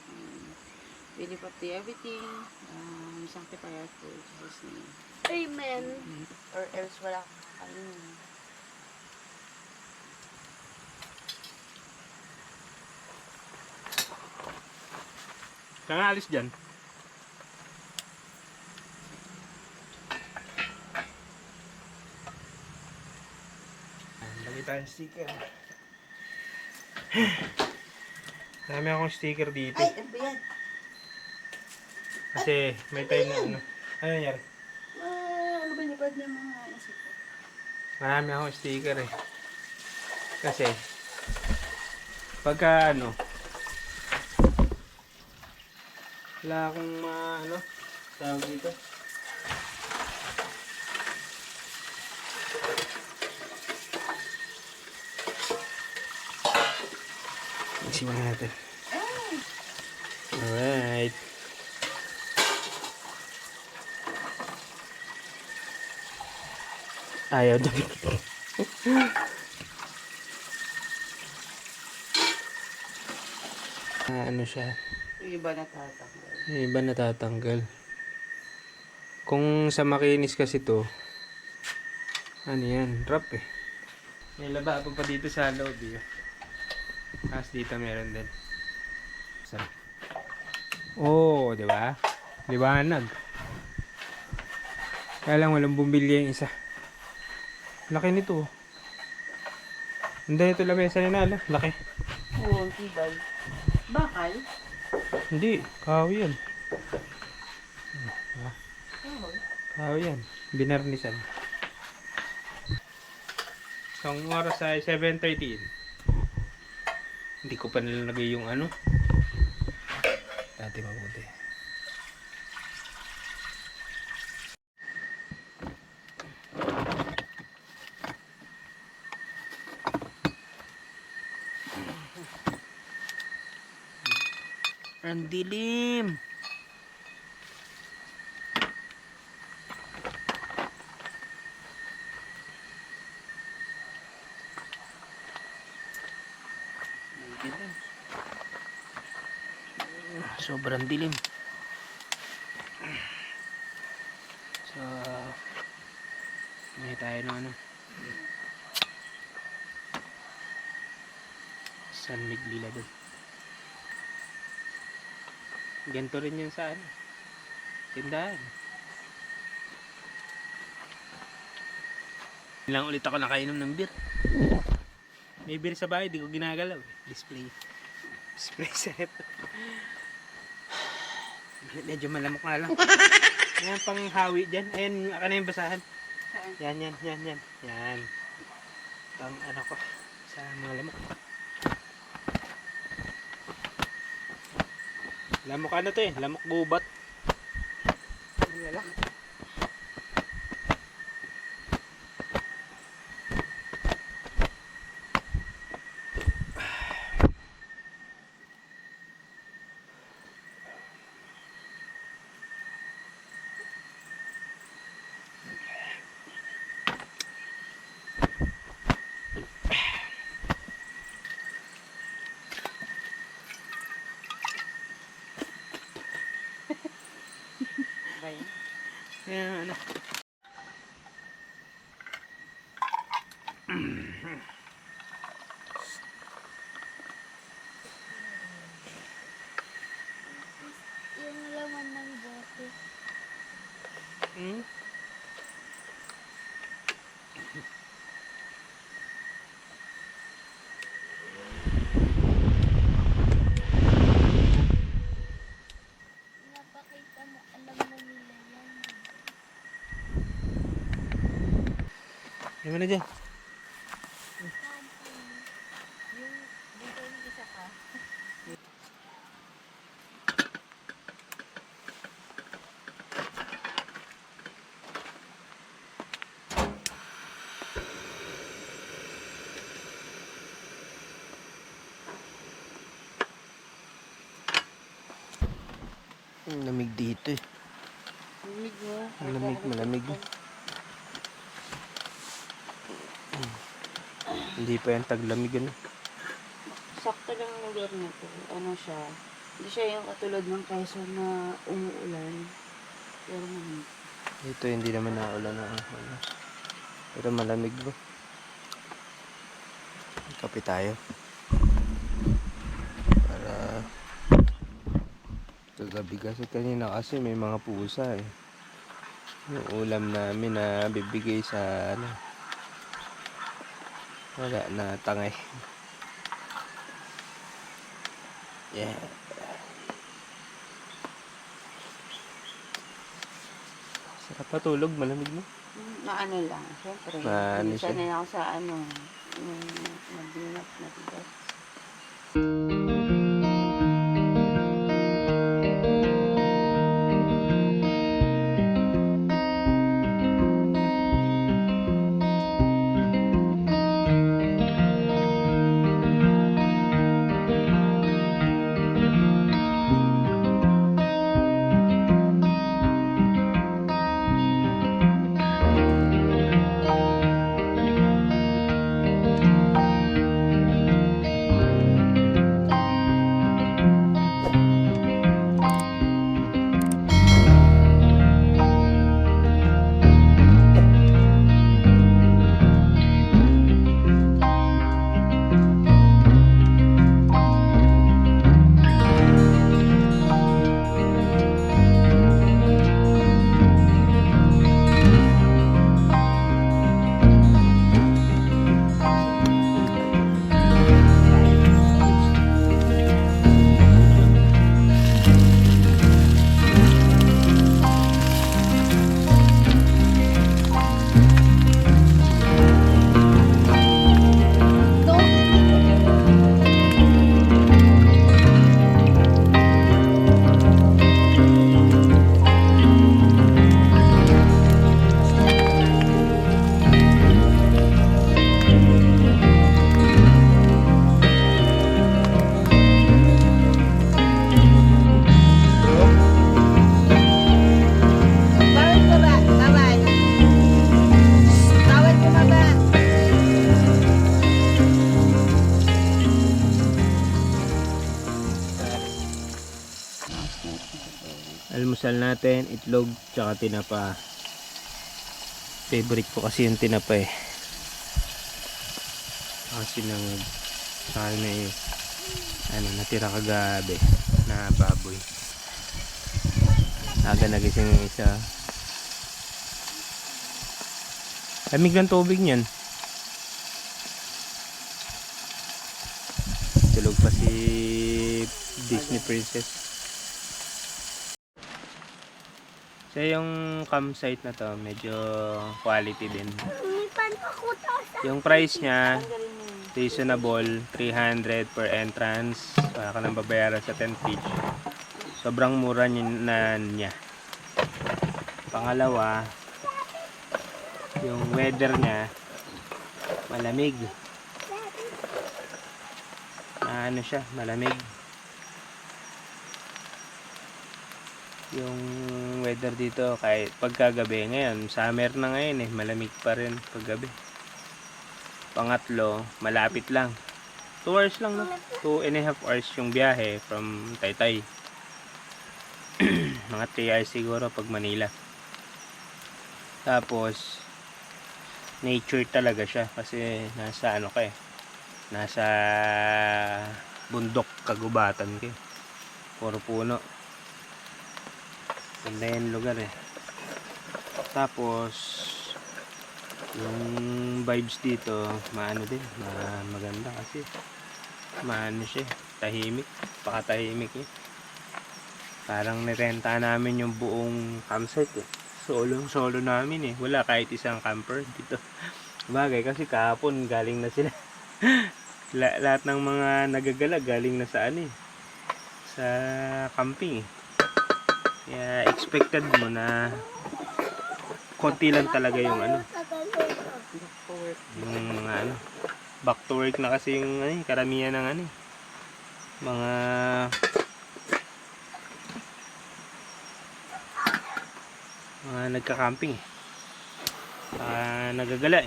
Really up to everything. Sanctify our food. Jesus name. Amen. Or else wala kakain. Saan nga alis dyan? Lagi tayong sticker. Dami akong sticker dito. Ay, ano ba yan? Kasi may time na ano. Ano nangyari? Ano ba nipad ng mga isip ko? Marami akong sticker eh. Kasi pagka ano, wala akong ano, tawag dito. Isiwan natin. Alright. Ayaw dami. Ano siya? Yung iba natatanggal. Yung iba natatanggal. Kung sa makinis kasi to, ano yan, wrap eh. May lababo pa dito sa loob eh. Tapos dito meron din. Saan? Oh, di ba? Liwanag. Kaya lang walang bumili yung isa. Laki nito. Hindi, ito lamesa ni Nala. Laki. Oo, ang tibay. Bakal? Hindi, kahoy yan. Kahoy yan. Binarnisan. So, ang oras ay 7:13. Hindi ko pa nilalagay yung ano. Dati mabuti. Ang dilim. Sobrang dilim. So, may tayo ng ano. San Miguel doon. Ganito rin yan sa ano. Tindahan. Lang ulit ako nakainom ng beer. May beer sa bahay, di ko ginagalaw. Display. Display set. Medyo malamok nga lang. Ayan pang hawi dyan. Ayan, aka na yung basahan. Yan. Yan. Pang ano ko. Sa mga lamok. Lamok ano to eh. Lamok gubat. Lalaki. Bayan. Ayan, ano. Yung laman ng bote. Hmm? Napakita mo, alam na nila yan. Ayan mo na dyan. Yung dito yung isa ka. Ang lamig dito eh. Lamig mo. Malamig. Hindi pa yan taglamig ano. Sakto lang ang lugar na to. Ano siya, hindi siya yung katulad ng Quezon na umuulan. Pero malamig. Dito hindi naman naulan na ano. Pero malamig bro. Kape tayo. Para kagabi kasi kanina kasi may mga pusa eh. Yung ulam namin na bibigay sa ano. Wala na tangay. Yeah. Sarap patulog, malamig mo. Na ano lang, syempre. Ano siya? Sanay ako sa ano, yung nagdinap na tigas. Almusal natin, itlog, tsaka tinapa. Favorite ko kasi yung tinapa eh. Kasi nang tsaka may ano, natira kagabi na baboy. Aga nagising yung isa. Lamig ng tubig niyan. pa si Disney Princess. So yung campsite na to, medyo quality din. Yung price niya, reasonable, 300 per entrance. Wala ka nang babayaran sa tent pitch. Sobrang mura niya. Pangalawa, yung weather niya, malamig. Ano siya, malamig. Yung weather dito kahit pagkagabi, ngayon summer na ngayon malamig pa rin paggabi. Pangatlo, malapit lang, 2 hours lang, no? 2.5 hours yung biyahe from Taytay. Mga 3 hours siguro pag Manila. Tapos nature talaga siya kasi nasa ano ka nasa bundok, kagubatan ka puro puno. Ganda yung lugar Tapos yung vibes dito maano din, maganda kasi maano siya, tahimik, pakatahimik parang nirenta namin yung buong campsite solo namin wala kahit isang camper dito. Bagay kasi kahapon galing na sila. Lahat ng mga nagagala galing na sa sa camping kaya expected mo na konti lang talaga yung yung mga back to work na kasi yung karamihan ng mga nagka-camping nagagala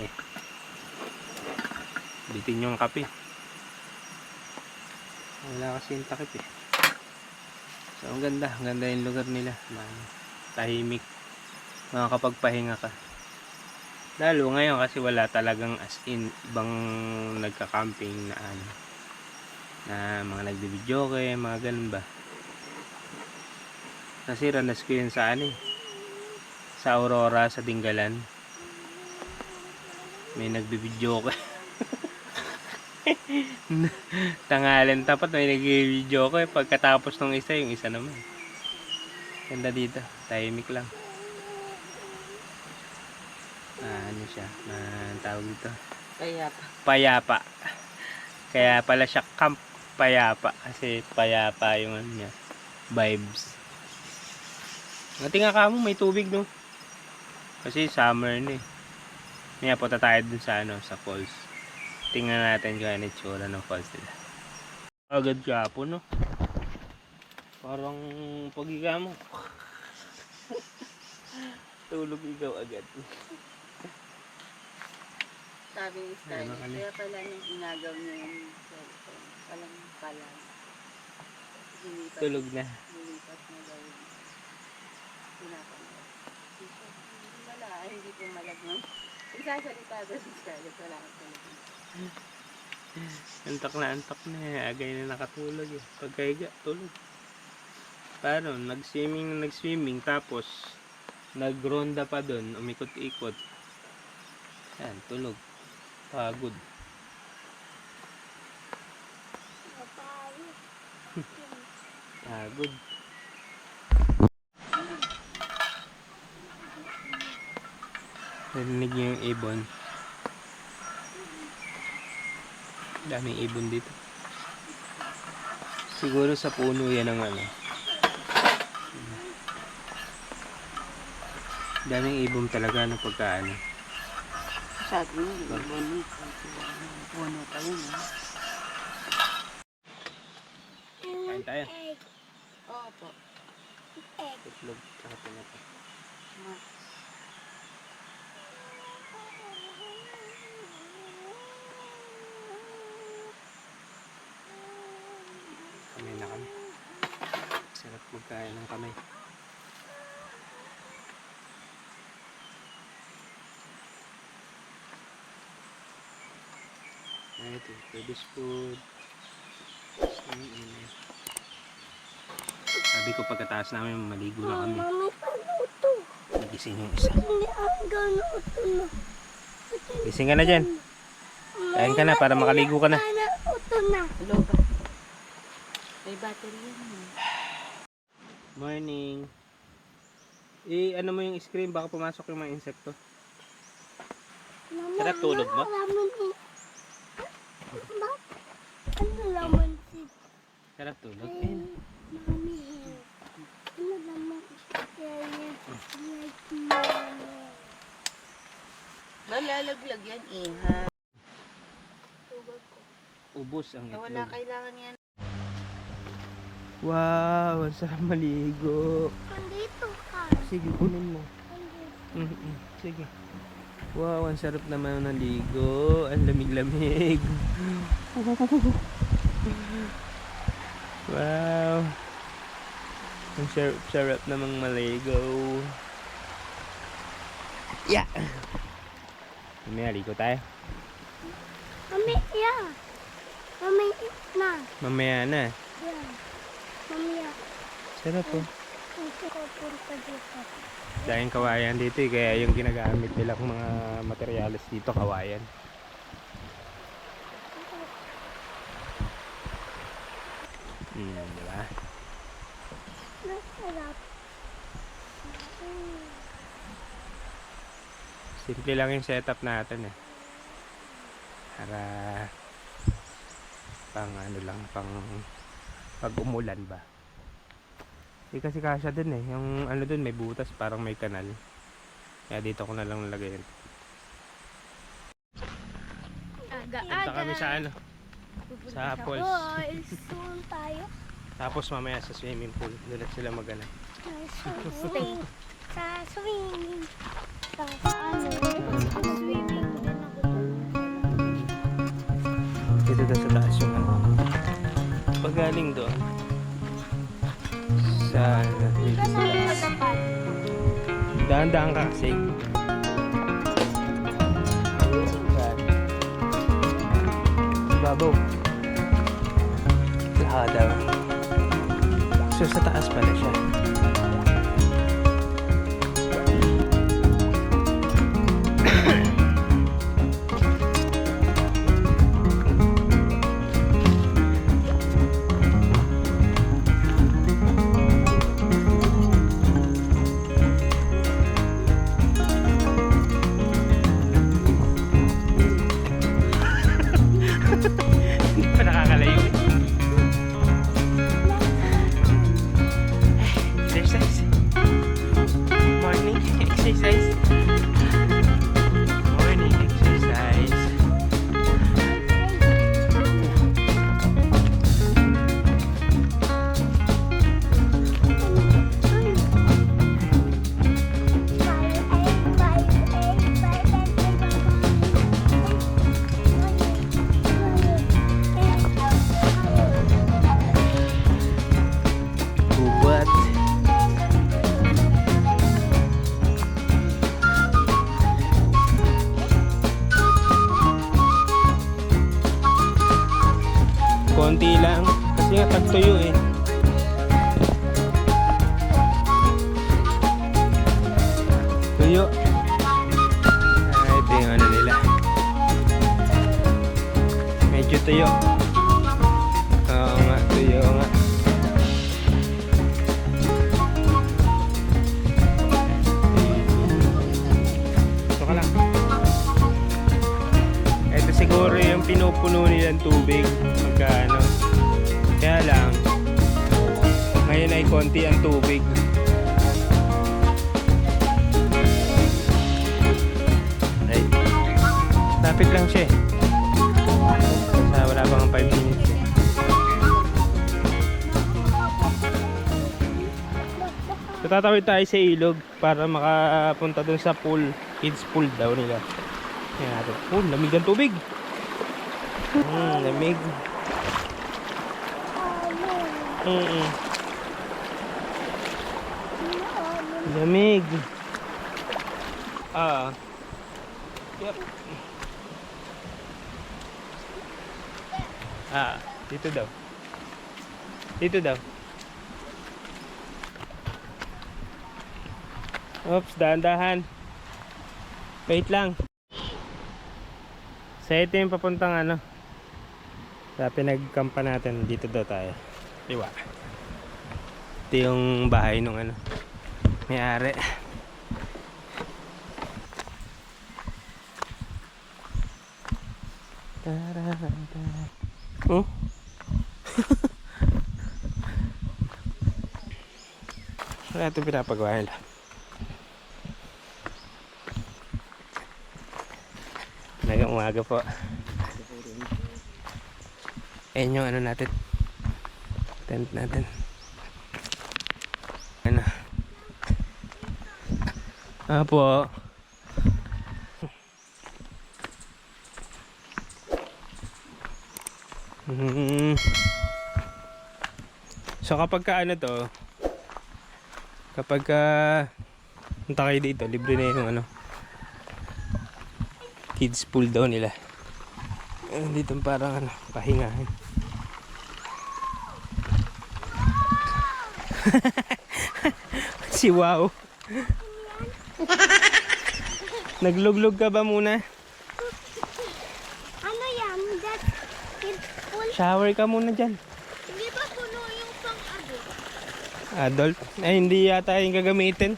bitin yung kape, wala kasi yung takip so ang ganda yung lugar nila, tahimik, makakapagpahinga ka lalo ngayon kasi wala talagang as in ibang nagka-camping na mga nagbibidyo mga ganun ba kasi ranas ko yun sa sa Aurora sa Dingalan may nagbibidyo tangalan tapat may nagbibidyo pagkatapos ng isa yung isa naman ganda dito, tahimik lang ano siya, tawag dito payapa kaya pala siya camp payapa kasi payapa yung niya vibes. Tingnan ka mo may tubig no kasi summer Maya punta tayo dun sa sa falls. Tingnan natin kung ano itsura ng falls nila. Agad kapon no. Parang pagiga mo. Tulog ikaw agad. Sabi ni Sky, kaya pala nung inagaw niya yung cellphone, palang palang. Tulog na. Nilipat na daw yun. Pinapanood. Wala, hindi po malag no. Isasalita doon si Sky, wala kang tulog. Antok na agay na nakatulog Pagkaiga, tulog. Paano? Nag-swimming tapos nagronda pa doon, umikot-ikot. Yan, tulog. Pagod. Pagod. Narinig niyo yung ibon. Daming ibon dito. Siguro sa puno yan ang daming ibon talaga pagkaan. Sabi niya, puno pa yun. Kain tayo. Opo. Itlog. Saka pinata. Kamay na kami. Sarap magkain ng kamay. Ito, baby's food. Sabi ko pagkataas namin maligo na kami. Nagising yung isa. Gising ka na dyan. Kain ka na para makaligo ka na. Hello ba? May battery yan. Morning. Ano mo yung screen, baka pumasok yung mga insekto. Sarap tulog mo? Ano laman si Sarap tulog. Mami? Ano laman Malalaglag yan, Iha. Ubus ang Wala itlog. kailangan yan. Wow, ang sarap maligo. Nandito ka. Sige, kunin mo. Nandito. Sige. Wow, ang sarap naman naligo. Ang lamig-lamig. Wow. Ang sarap namang maligo. Yeah. Mamaya ligo tayo. Mami, yeah. Mami, na. Mamaya na. Yeah. Mami, yeah. Sarap po. Ito ko punta dito. Dahil kawayan dito eh, kaya yung ginagamit nilang mga materyales dito kawayan. Diba? Masarap. Simple lang yung setup natin eh. Para pang ano lang, pang pag umulan ba. Kasi kasya dun eh, yung ano dun may butas, parang may kanal. Kaya dito ko na lang nalagay yun. Punta kami sa ano, sa falls. Boys, soon tayo. Tapos mamaya sa swimming pool, doon sila magana. Swing. Sa swimming. Sa ano? Swimming din ako doon. Dito daw sa taas yung ano. Pagaling doon. Sa dito sa taas. Dahan-dahan ka kasi. Yan. Babaw. Lahadaw. So sa taas pala siya. Hindi pa nakakalayo. Exercise. Morning exercise. Morning exercise. Bubat. Konti lang. Kasi nga tagtuyo eh. Tuyo. Ito yung ano nila. Medyo tuyo. Oo nga, tuyo nga. Ito ka lang. Ito siguro yung pinupuno nilang tubig magkano. Kaya lang ngayon ay konti ang tubig. Ay, lapit lang siya eh. Wala pang 5 minutes eh. So, tatawid tayo sa ilog para makapunta dun sa pool. Kids pool daw nila. Yan natin. Oh, lamig ang tubig. Lamig. Lamig. Yep. Dito daw. Dito daw. Oops, dahan-dahan. Wait lang. Sa ito yung papuntang ano. Sa pinagkampa natin, dito daw tayo. Diba? Ito yung bahay nung ano, may-ari. Oh? Wala ito pinapagawa nila. Magang umaga po. Ayan yung ano natin, tent natin. Ano? Po. So kapag ka ano to, kapag ka punta kayo dito, libre na yung ano, kids pool daw nila. Dito parang ano, pahingahan. Si Wow. Nagluglog ka ba muna? Ano yan? That's kids pool. Shower ka muna dyan. Hindi ba puno yung pang-adult? Adult? Ay, hindi yata yung gagamitin.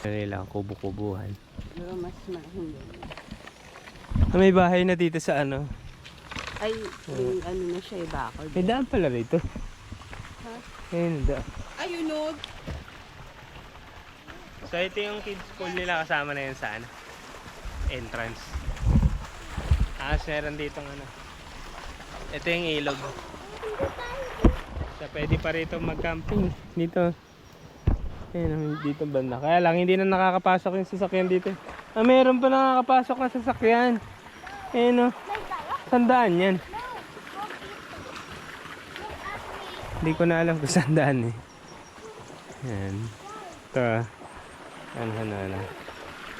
Ano nila, kubo-kubuhan. Pero mas mahindi. May bahay na dito sa ano. Ay, yung ano na siya, bakal. May daan pala rito. Ayun, daan. Ayun, no. So ito yung kids pool nila, kasama na yun sa ano, entrance. Meron ditong ano. Ito yung ilog. So pwede pa rito mag-camping dito. Ayun, dito banda. Kaya lang hindi na nakakapasok yung sasakyan dito. Meron pa nakakapasok na sasakyan. Ayun o. Sandaan yan. Hindi ko na alam kung sandaan eh. Ayan. Ito. Ano.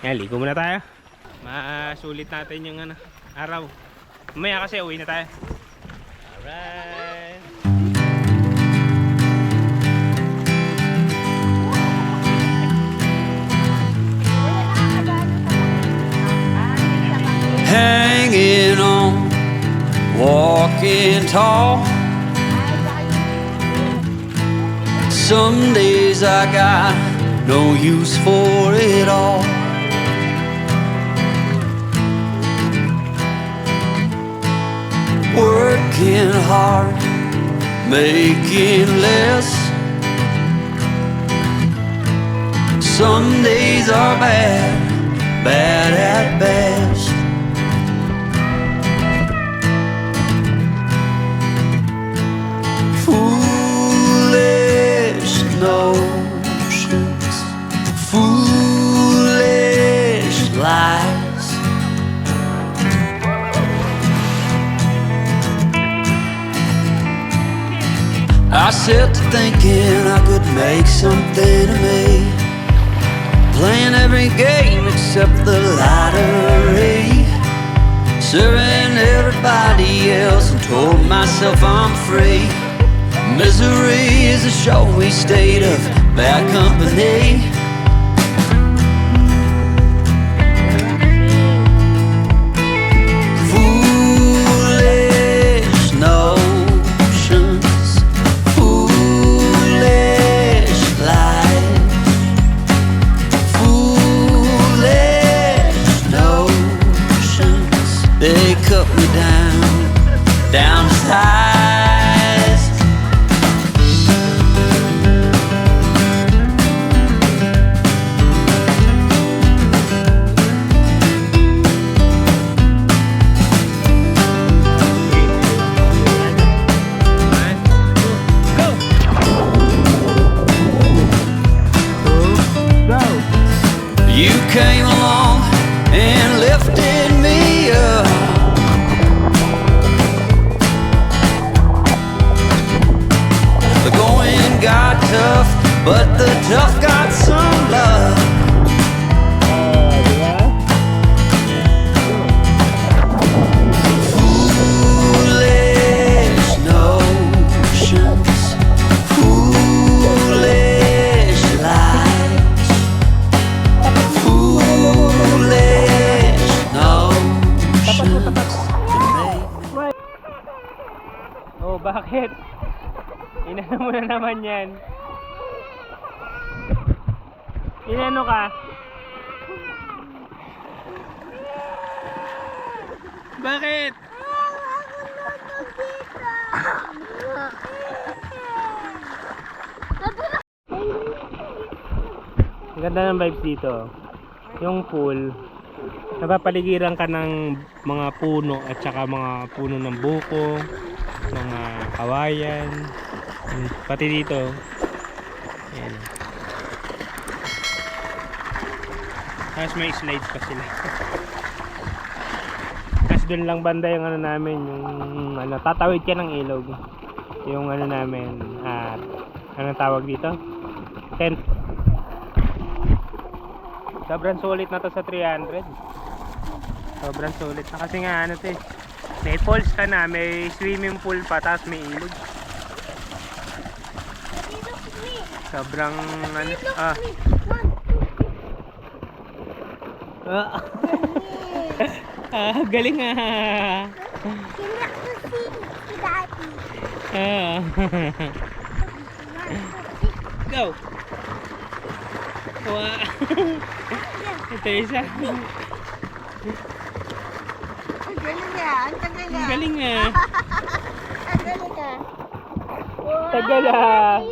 Yan, ligo muna tayo. Masulit natin yung ano, araw. Mamaya kasi uwi na tayo. Alright. Hanging on, walking tall. Some days I got no use for it all. Working hard, making less. Some days are bad, bad at best. Foolish notions, foolish lies. I set to thinking I could make something of me, playing every game except the lottery, serving everybody else and told myself I'm free. Misery is a showy state of bad company. Foolish notions, foolish lies, foolish notions. They cut me down to size. You came along and lifted me up. The going got tough, but the tough got some love. Foolish notions, foolish lies, foolish notions. Oh, bakit? Alam mo na naman yan. Inano ka? Bakit? Ang ganda ng vibes dito. Yung pool, napapaligiran ka ng mga puno at saka mga puno ng buko, mga kawayan, pati dito. Ayan. Tapos may slides pa sila. Tapos doon lang banda yung ano namin, yung ano, tatawid ka ng ilog. Yung ano namin, anong tawag dito? Tent. Sobrang sulit na to sa 300. Sobrang sulit na kasi nga ano to eh. May falls ka na, may swimming pool pa, tapos may ilog. Sobrang ano, galing ah. Go. Wow. Ito isa. Ang galing nga. Ang tagal nga. Ang galing ah. Ang galing nga. Tagal ah.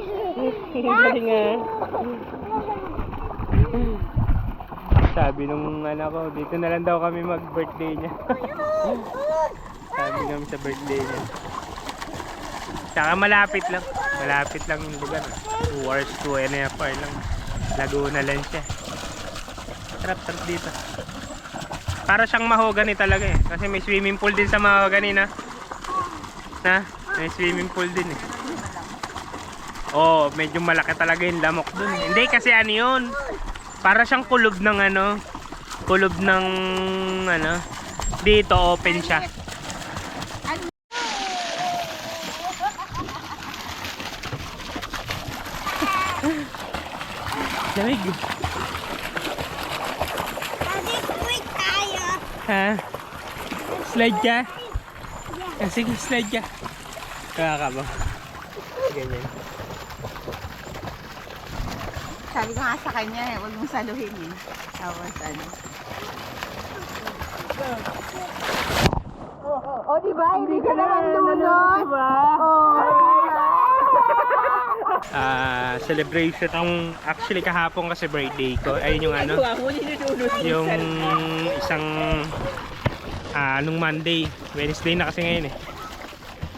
Ang galing ah. Sabi nung anak ko, dito na lang daw kami mag-birthday niya. Sabi namin sa birthday niya. Saka malapit lang. Malapit lang yung lugar. 2 hours, 2.5 hours lang. Laguna lang siya. Sarap dito. Para siyang mahogany talaga eh. Kasi may swimming pool din sa mahogany na. May swimming pool din eh. Oh, medyo malaki talaga yung lamok dun. Hindi kasi ano yun. Para siyang kulob ng ano. Kulob ng ano. Dito open siya. Lamig. Ha? Slide ka? Sige, slide ka. Kaya ka ba? Ganyan. Sabi ko nga sa kanya eh, huwag mong saluhin eh. Tapos ano. Oh, diba? Hindi ka naman dunod. Celebration ang actually kahapon kasi birthday ko. Ayun yung ano. Yung isang nung Monday, Wednesday na kasi ngayon eh.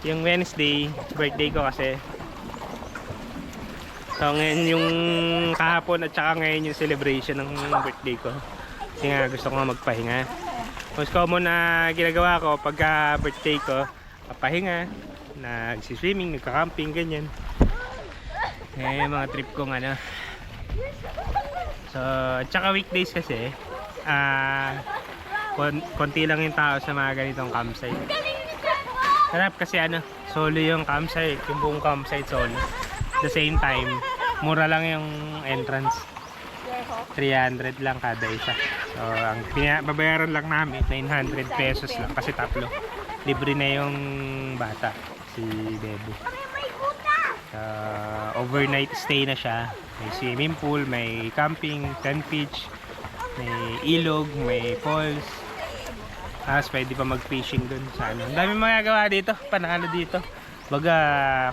Yung Wednesday, birthday ko kasi. So ngayon yung kahapon at saka ngayon yung celebration ng birthday ko. Kasi nga gusto ko nga magpahinga. Most common na ginagawa ko pagka birthday ko, papahinga, nagsiswimming, nagka-camping, ganyan. Eh mga trip kong ano. So at saka weekdays kasi konti lang yung tao sa mga ganitong campsite. Sarap kasi ano, solo yung campsite, yung buong campsite solo. At the same time, mura lang yung entrance. 300 lang kada isa. So ang babayaran lang namin 900 pesos lang kasi tatlo. Libre na yung bata, si Bebe. Overnight stay na siya. May swimming pool, may camping, tent pitch, may ilog, may falls. Tapos pwede pa mag-fishing dun sa ano. Ang dami magagawa dito, panalo dito. Baga,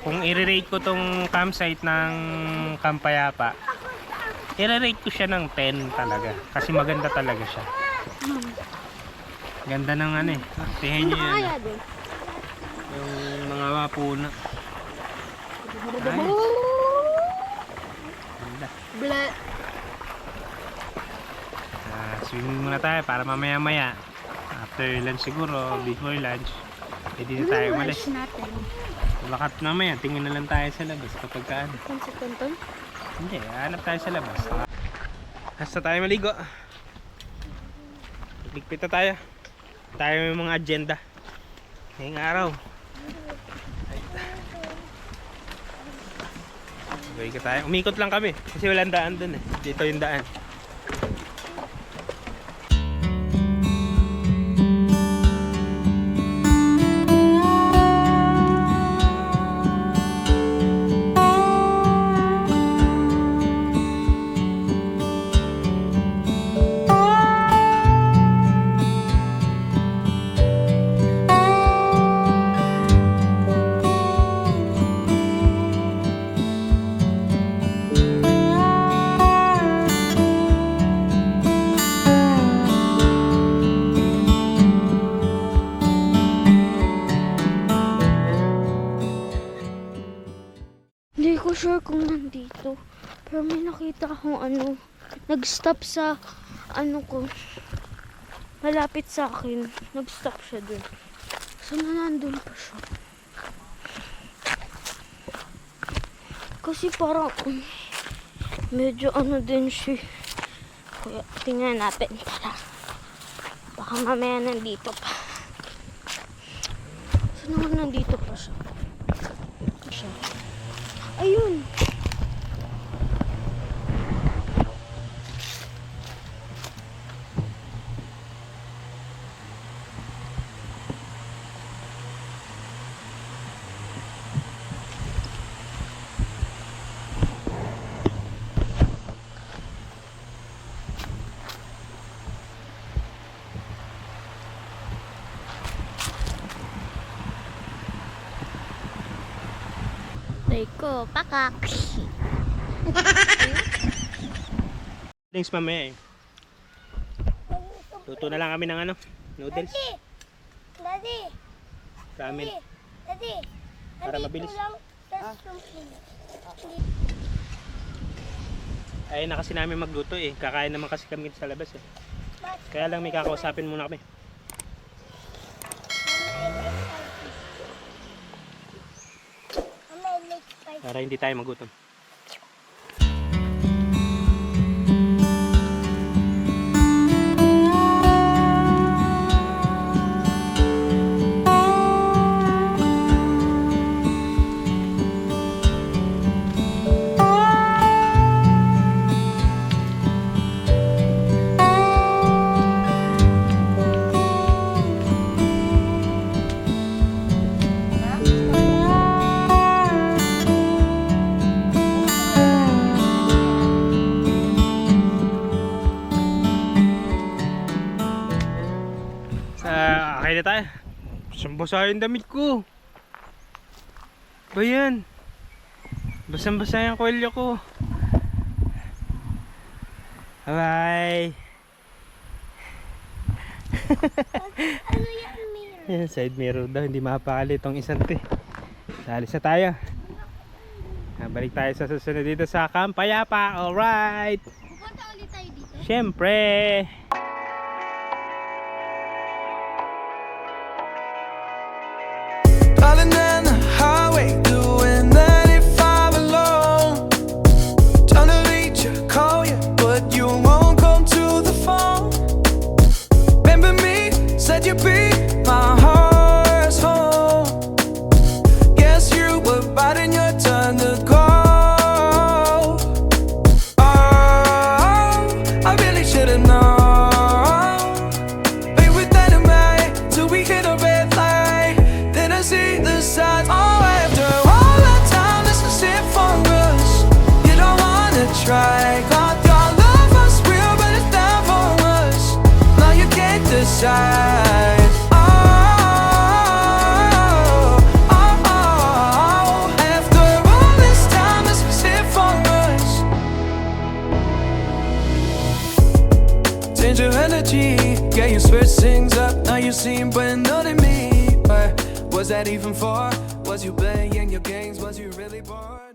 kung i-rate ko tong campsite ng Kampayapa, i-rate ko siya ng 10 talaga. Kasi maganda talaga siya. Ganda ng ano eh. Tingnan nyo yan. Yung mga puno. Nice. Ganda. Swimming muna tayo para mamaya-maya. After lunch siguro, before lunch, pwede na tayo umalis. Baka mamaya, tingin na lang tayo sa labas kapag kaan. Hindi, hanap tayo sa labas. Hasta tayo maligo. Ligpit na tayo. Tayo may mga agenda ngayong araw. Okay ka tayo. Umikot lang kami kasi walang daan dun eh. Dito yung daan. dito. Pero may nakita akong nag-stop sa ko. Malapit sa akin. Nag-stop siya dun. Sana nandun pa siya. Kasi parang medyo din siya. Kaya tingnan natin. Tara. Baka mamaya nandito pa. Saan naman nandito pa siya? Ayun! Ko, pakak. Thanks mamaya eh. Luto na lang kami ng noodles. Daddy! Ramen. Daddy! Para mabilis. Ay na kasi namin magluto eh. Kakain naman kasi kami sa labas eh. Kaya lang may kakausapin muna kami. Para hindi tayo magutom. Okay na tayo. Basang-basa yung damit ko. Ba yan? Basang-basa yung kwelyo ko. Bye! Ano yan, mirror? Yan, side mirror daw. Hindi mapakali itong isang to. Salis na tayo. Balik tayo sa susunod dito sa Camp Payapa. Alright! Pupunta ulit tayo dito? Siyempre! Darling, down the highway, doing 95 alone. Trying to reach you, call you, but you won't come to the phone. Remember me, said you'd be my heart's home. Guess you were biding your turn to go. Oh, I really should've known. Play with dynamite till we hit a red light. Then I see the signs. Oh, after all that time, this is it for us. You don't wanna try. Thought your love was real, but it's not for us. Now you can't decide. Oh, oh, oh. After all this time, this is it for us. Change your energy, yeah, you switch things up. Now you seem brand new to me. But was that even for? Was you playing your games? Was you really bored?